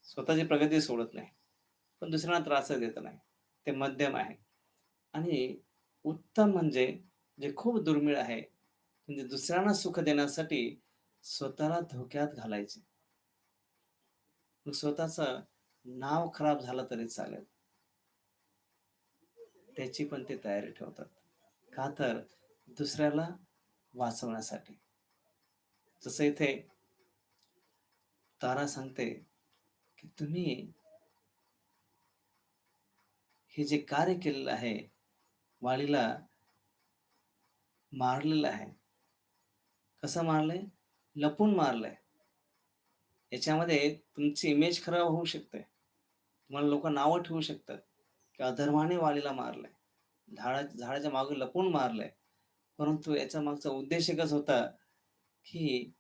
स्वतःची प्रगती सोडत नाही, पण दुसऱ्यांना त्रासही देत नाही. ते मध्यम आहे. आणि उत्तम म्हणजे जे खूप दुर्मिळ आहे, म्हणजे दुसऱ्यांना सुख देण्यासाठी स्वतःला धोक्यात घालायचे. मग स्वतःचं नाव खराब झालं तरी चालेल, त्याची पण ते तयारी ठेवतात. का तर दुसऱ्याला वाचवण्यासाठी. जसं इथे तारा सांगते, की तुम्ही हे जे कार्य केलेलं आहे, वालीला मारलेलं आहे. कसं मारलंय? लपून मारलंय. याच्यामध्ये तुमची इमेज खराब होऊ शकते. तुम्हाला लोकं नावं ठेवू शकतात, की अधर्माने वालीला मारलंय. झाडाच्या मागे लपून मारलंय. परंतु याच्या मागचा उद्देश एकच होता, की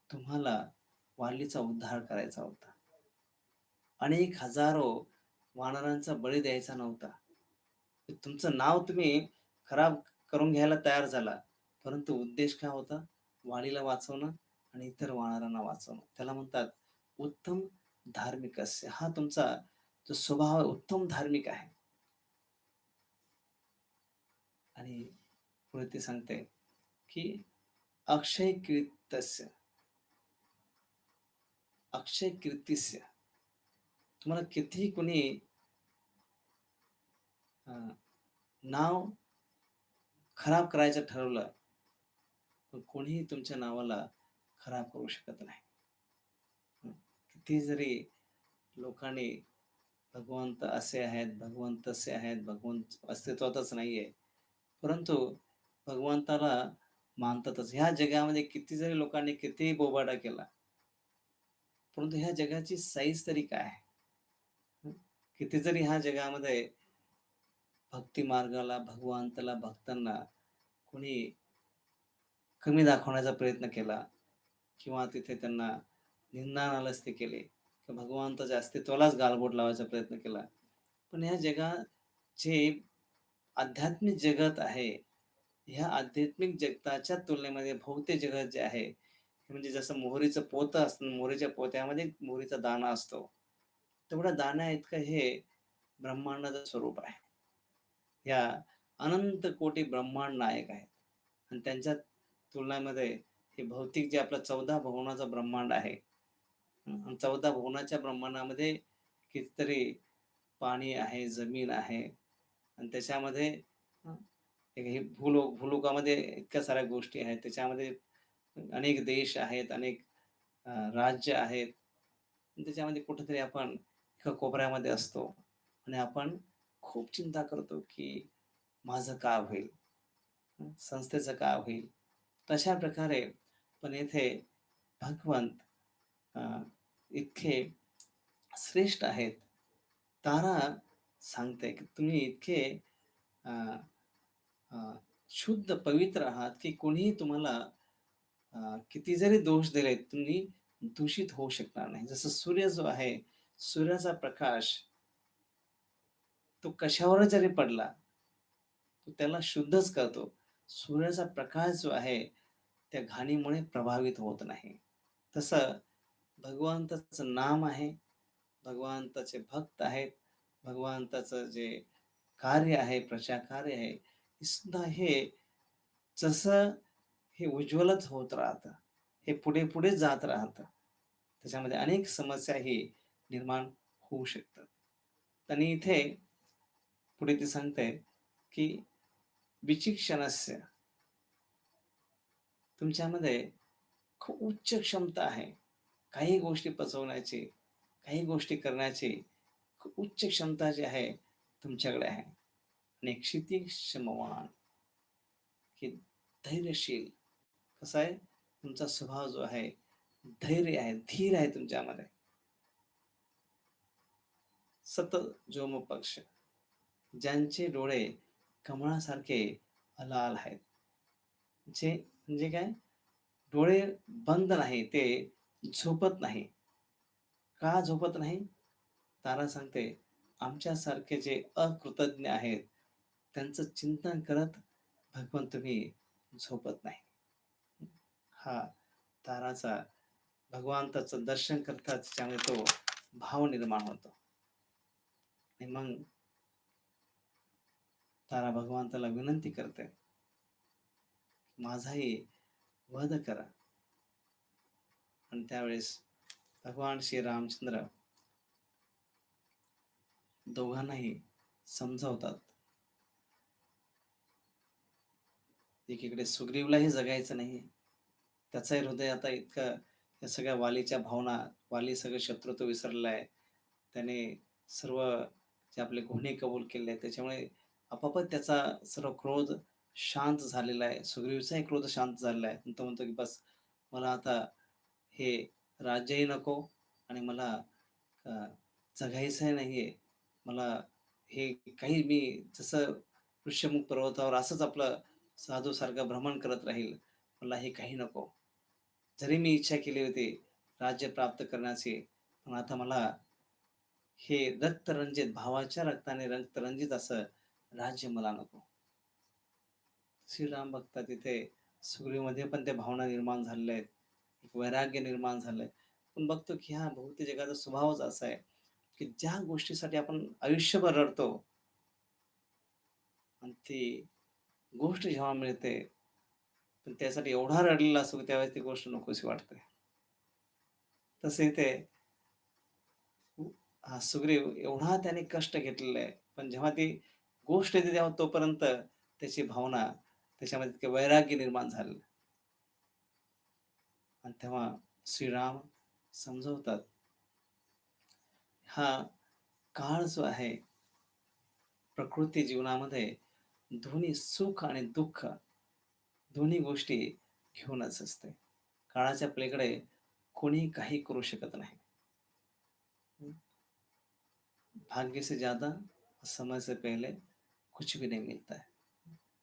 तुम्हाला वालीचा उद्धार करायचा होता. अनेक हजारो वानरांचा बळी द्यायचा नव्हता. तुमचं नाव तुम्ही खराब करून घ्यायला तयार झाला. परंतु उद्देश काय होता? वालीला वाचवणं आणि इतर वानरांना वाचवणं. त्याला म्हणतात उत्तम धार्मिक अस्य. हा तुमचा जो स्वभाव आहे उत्तम धार्मिक आहे. आणि पुढे ते सांगते, की अक्षय कीर्तस्य, अक्षय कीर्तिस्य. तुम्हाला कितीही कोणी अ, नाव खराब करायचं ठरवलं, पण कोणीही तुमच्या नावाला खराब करू शकत नाही. हं. किती जरी लोकांनी भगवंत असे आहेत, भगवंत तसे आहेत, भगवंत अस्तित्वातच नाहीये. परंतु भगवंताला मानतातच. ह्या जगामध्ये किती जरी लोकांनी कितीही बोबाटा केला, परंतु ह्या जगाची साईज तरी काय आहे? हं. किती जरी ह्या जगामध्ये भक्ती मार्गाला, भगवंताला, भक्तांना कोणी कमी दाखवण्याचा प्रयत्न केला किंवा तिथे त्यांना निंदानालस्ती केली किंवा भगवंताच्या अस्तित्वालाच गालबोट लावायचा प्रयत्न केला. पण ह्या जगाचे आध्यात्मिक जगत आहे, ह्या आध्यात्मिक जगताच्या तुलनेमध्ये भौतिक जगत जे आहे, हे म्हणजे जसं मोहरीचं पोतं असतं, मोहरीच्या पोत्यामध्ये मोहरीचा दाणा असतो. तेवढ्या दाण्याइतकं हे ब्रह्मांडाचं स्वरूप आहे. या अनंत कोटी ब्रह्मांड नायक आहेत आणि त्यांच्या तुलनेमध्ये हे भौतिक जे आपलं 14 भुवनाचं ब्रह्मांड आहे. 14 भुवनाच्या ब्रह्मांडामध्ये कितीतरी पाणी आहे, जमीन आहे आणि त्याच्यामध्ये हं, हे भूलोकामध्ये इतक्या साऱ्या गोष्टी आहेत. त्याच्यामध्ये अनेक देश आहेत, अनेक राज्य आहेत. त्याच्यामध्ये कुठेतरी आपण एका कोपऱ्यामध्ये असतो आणि आपण खूप चिंता करतो, की माझं काय होईल? संस्थेचं काय होईल? तशा प्रकारे पण येथे भगवंत अ, इतके श्रेष्ठ आहेत. तारा सांगते, की तुम्ही इतके अ, अ, शुद्ध पवित्र आहात, की कोणीही तुम्हाला किती जरी दोष दिले, तुम्ही दूषित होऊ शकणार नाही. जसं सूर्य जो आहे, सूर्याचा प्रकाश तो कशावर जरी पडला, तो त्याला शुद्धच करतो. सूर्याचा प्रकाश जो आहे, त्या घाणीमुळे प्रभावित होत नाही. तसं भगवंताचं नाम आहे, भगवंताचे भक्त आहेत, भगवंताचं जे कार्य आहे, प्रचार कार्य आहे, हे सुद्धा हे जसं हे उज्ज्वलच होत राहतं. हे पुढे-पुढे जात राहतं. त्याच्यामध्ये अनेक समस्याही निर्माण होऊ शकतात. आणि इथे पुढे ती सांगते, की विचिक्षणस्य तुमच्यामध्ये खूप उच्च क्षमता आहे. काही गोष्टी पचवण्याची, काही गोष्टी करण्याची खूप उच्च क्षमता जी आहे तुमच्याकडे आहे. आणि क्षितिक्षमवान, की धैर्यशील कसा आहे तुमचा स्वभाव जो आहे, धैर्य आहे, धीर आहे तुमच्यामध्ये. सतत जोम पक्ष, ज्यांचे डोळे कमळासारखे लाल आहेत. जे म्हणजे काय? डोळे बंद नाही, ते झोपत नाही. का झोपत नाही? तारा सांगते, आमच्यासारखे जे अकृतज्ञ आहेत, त्यांचं चिंतन करत भगवान तुम्ही झोपत नाही. हा ताराचा भगवंताचं दर्शन करताच त्यामुळे तो भाव निर्माण होतो. आणि मग तारा भगवंताला विनंती करते, माझाही वध करा. आणि त्यावेळेस भगवान श्री रामचंद्र दोघांनाही समजावतात. एकीकडे सुग्रीवलाही जगायचं नाहीये. त्याचंही हृदय आता इतकं या सगळ्या वालीच्या भावना, वाली सगळं शत्रुत्व विसरलेला आहे. त्याने सर्व जे आपले गुन्हे कबूल केले आहेत, त्याच्यामुळे आपोआपच त्याचा सर्व क्रोध शांत झालेला आहे. सुग्रीवचाही क्रोध शांत झालेला आहे. आणि तो म्हणतो की बस मला आता हे राज्यही नको आणि मला अ, जगायचंही नाहीये. मला हे काही मी जसं ऋष्यमुख पर्वतावर असंच आपलं साधूसारखं भ्रमण करत राहील. मला हे काही नको. जरी मी इच्छा केली होती राज्य प्राप्त करण्याची, पण आता मला हे रक्तरंजित भावाच्या रक्ताने रक्तरंजित असं राज्य मला नको. श्रीराम भक्ता तिथे सुग्रीवमध्ये पण त्या भावना निर्माण झालेल्या आहेत. एक वैराग्य निर्माण झालंय. पण बघतो की हा भौतिक जगाचा स्वभावच असा आहे, की ज्या गोष्टीसाठी आपण आयुष्यभर रडतो आणि ती गोष्ट जेव्हा मिळते, पण त्यासाठी एवढा रडलेला असतो की त्यावेळेस ती गोष्ट नकोशी वाटते. तसे ते हा सुग्रीव एवढा त्याने कष्ट घेतलेलं आहे. पण जेव्हा ती गोष्ट येते तेव्हा तोपर्यंत त्याची भावना त्याच्यामध्ये इतके वैराग्य निर्माण झालेलं. आणि तेव्हा श्रीराम समजवतात, हा काळ जो आहे प्रकृती जीवनामध्ये दोन्ही सुख आणि दुःख दोन्ही गोष्टी घेऊनच असते. काळाच्या पलीकडे कोणी काही करू शकत नाही. भाग्य से ज्यादा समय से पहले कुछ भी नहीं मिलता है.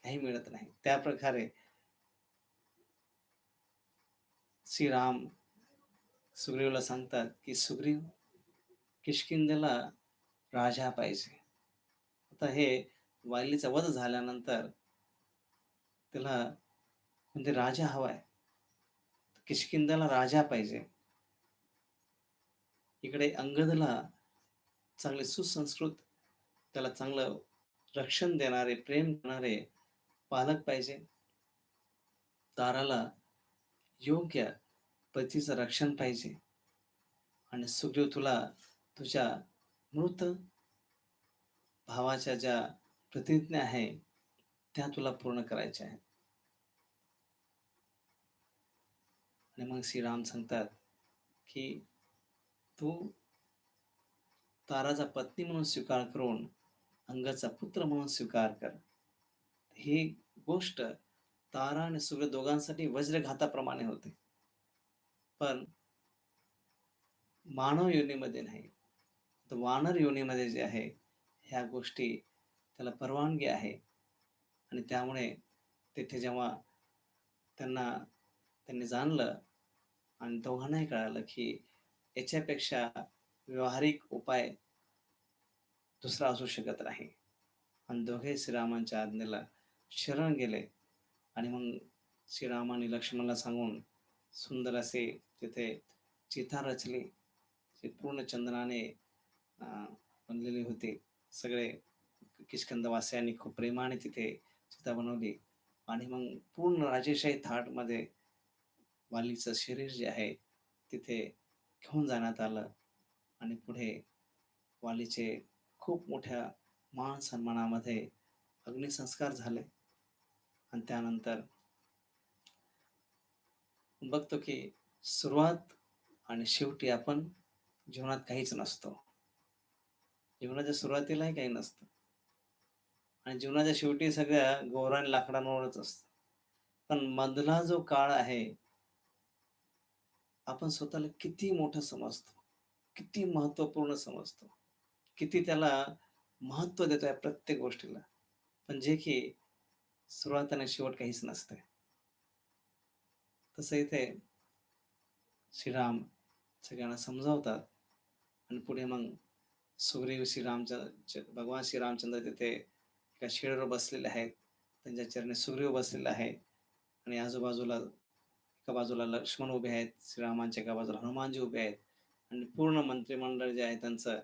काही मिळत नाही. त्याप्रकारे श्रीराम सुग्रीवला सांगतात, की सुग्रीव किष्किंधेला राजा पाहिजे. आता हे वालीचा वध झाल्यानंतर त्याला म्हणजे राजा हवाय. किष्किंधेला राजा पाहिजे. इकडे अंगदला चांगले सुसंस्कृत, त्याला चांगलं रक्षण देणारे, प्रेम करणारे पालक पाहिजे. ताराला योग्य पतीचं रक्षण पाहिजे. आणि सुग्रीव तुला तुझ्या मृत भावाच्या ज्या प्रतिज्ञा आहे, त्या तुला पूर्ण करायच्या आहेत. आणि मग श्रीराम सांगतात, की तू ताराचा पत्नी म्हणून स्वीकार करून अंगाचा पुत्र म्हणून स्वीकार कर. ही गोष्ट तारा आणि सूर्य दोघांसाठी वज्रघाताप्रमाणे होते. पण मानव योनीमध्ये नाही. तर वानर योनीमध्ये जे आहे, ह्या गोष्टी त्याला परवानगी आहे. आणि त्यामुळे तिथे जेव्हा त्यांना त्यांनी जाणलं आणि दोघांनाही कळालं, की याच्यापेक्षा व्यावहारिक उपाय दुसरा असू शकत नाही. आणि दोघे श्रीरामांच्या आज्ञेला शरण गेले. आणि मग श्रीरामाने लक्ष्मणाला सांगून सुंदर असे तिथे चिता रचली, जी पूर्ण चंदनाने बनलेली होती. सगळे किष्किंधावासियांनी खूप प्रेमाने तिथे चिता बनवली. आणि मग पूर्ण राजेशाही थाटमध्ये वालीचं शरीर जे आहे तिथे घेऊन जाण्यात आलं आणि पुढे वालीचे खूप मोठ्या मान सन्मानामध्ये अग्निसंस्कार झाले आणि त्यानंतर बघतो की सुरुवात आणि शेवटी आपण जीवनात काहीच नसतो. जीवनाच्या सुरुवातीलाही काही नसतं आणि जीवनाच्या शेवटी सगळ्या गौराण लाकडांवरच असतं. पण मधला जो काळ आहे, आपण स्वतःला किती मोठं समजतो, किती महत्त्वपूर्ण समजतो, किती त्याला महत्त्व देतोय प्रत्येक गोष्टीला. पण जे की सुरुवात आणि शेवट काहीच नसते. तसं इथे श्रीराम सगळ्यांना समजावतात आणि पुढे मग सुग्रीव भगवान श्रीरामचंद्र तिथे एका शेळीवर बसलेले आहेत. त्यांच्या चरणी सुग्रीव बसलेला आहे आणि आजूबाजूला एका बाजूला लक्ष्मण उभे आहेत, श्रीरामांच्या एका बाजूला हनुमानजी उभे आहेत आणि पूर्ण मंत्रिमंडळ जे आहे त्यांचं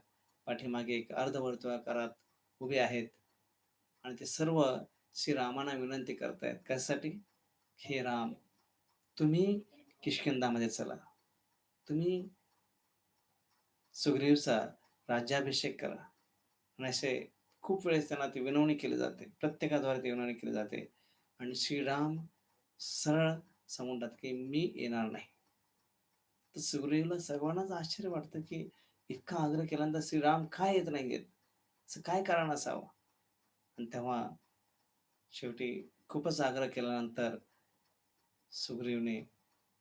पाठीमागे एक अर्धवर्तुळाकारात उभे आहेत आणि ते सर्व श्रीरामांना विनंती करतायत. कशासाठी? हे राम, तुम्ही किष्किंधामध्ये चला. तुम्ही सुग्रीवचा राज्याभिषेक करा. आणि असे खूप वेळेस त्यांना ती विनवणी केली जाते. प्रत्येकाद्वारे ती विनवणी केली जाते आणि श्रीराम सरळ सांगून टाकतात, की मी येणार नाही. तर सुग्रीवला सर्वांनाच आश्चर्य वाटतं, की इतका आग्रह केल्यानंतर श्रीराम का येत नाहीयेत? असं काय कारण असावं? आणि तेव्हा शेवटी खूपच आग्रह केल्यानंतर सुग्रीवने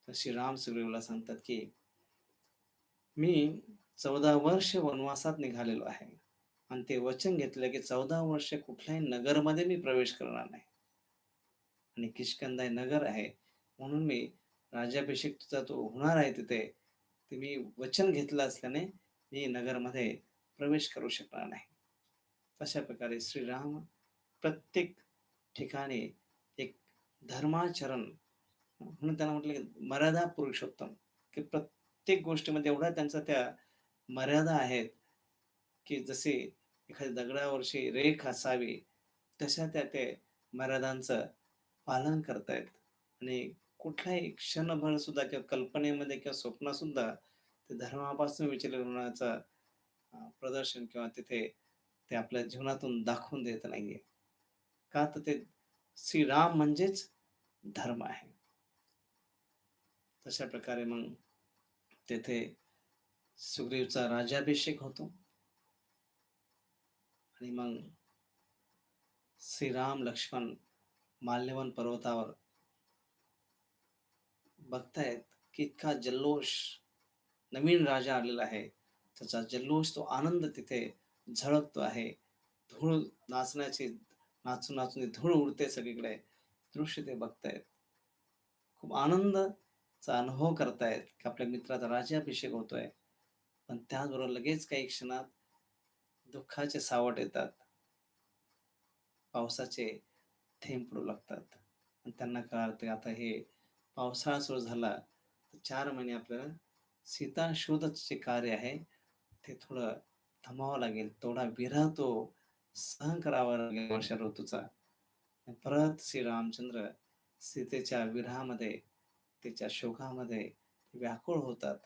श्रीराम सुग्रीवला सांगतात, की मी 14 वर्ष वनवासात निघालेलो आहे आणि ते वचन घेतलं, की 14 वर्ष कुठल्याही नगरमध्ये मी प्रवेश करणार नाही आणि किष्किंधा हे नगर आहे म्हणून मी राज्याभिषेक तुझा तो होणार आहे तिथे, ते मी वचन घेतलं असल्याने मी नगरमध्ये प्रवेश करू शकणार नाही. तशा प्रकारे श्रीराम प्रत्येक ठिकाणी एक धर्माचरण म्हणून त्यांना म्हटलं की मर्यादा पुरुषोत्तम, की प्रत्येक गोष्टीमध्ये एवढ्या त्यांच्या त्या मर्यादा आहेत, की जशी एखाद्या दगडावरची रेख असावी तशा त्या ते मर्यादांचं पालन करतायत आणि कुठलाही क्षणभर सुद्धा किंवा कल्पनेमध्ये किंवा स्वप्नात सुद्धा ते धर्मापासून विचलित होण्याचं प्रदर्शन किंवा तिथे ते आपल्या जीवनातून दाखवून देत नाहीये. का तर ते श्रीराम म्हणजेच धर्म आहे. तशा प्रकारे मग तेथे सुग्रीवचा राज्याभिषेक होतो आणि मग श्रीराम लक्ष्मण माल्यवन पर्वतावर बघतायत की इतका जल्लोष, नवीन राजा आलेला आहे. त्याचा जल्लोष, तो आनंद तिथे झळकतो आहे. धूळ नाचण्याची नाचून नाचून धूळ उडते सगळीकडे. दृश्य ते बघतायत. खूप आनंदाचा अनुभव करतायत की आपल्या मित्राचा राज्याभिषेक होतोय. पण त्याचबरोबर लगेच काही क्षणात दुःखाचे सावट येतात. पावसाचे थेंब पडू लागतात आणि त्यांना कळतं आता हे पावसाळा सुरू झाला तर 4 महिने आपल्याला सीता शोधाचं जे कार्य आहे ते थोडं थांबावं लागेल. तेवढा विरह तो सहन करावा लागेल वर्षा ऋतूचा. आणि परत श्रीरामचंद्र सीतेच्या विरहामध्ये, तिच्या शोकामध्ये व्याकुळ होतात.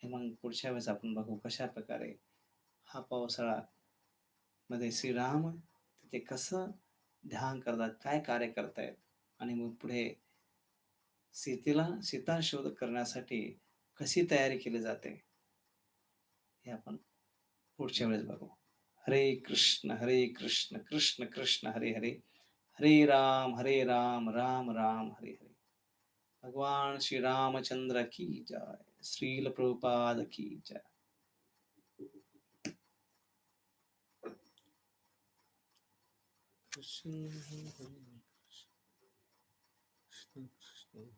हे मग पुढच्या वेळेस आपण बघू कशाप्रकारे हा पावसाळा मध्ये श्रीराम तिथे कसं ध्यान करतात, काय कार्य करतायत आणि मग पुढे सीता शोध करण्यासाठी कशी तयारी केली जाते, हे आपण पुढच्या वेळेस बघू. हरे कृष्ण कृष्ण कृष्ण हरे हरे, हरे राम राम राम हरे हरे. भगवान श्री रामचंद्र की जय. श्रील प्रभुपाद की जय. कृष्ण कृष्ण कृष्ण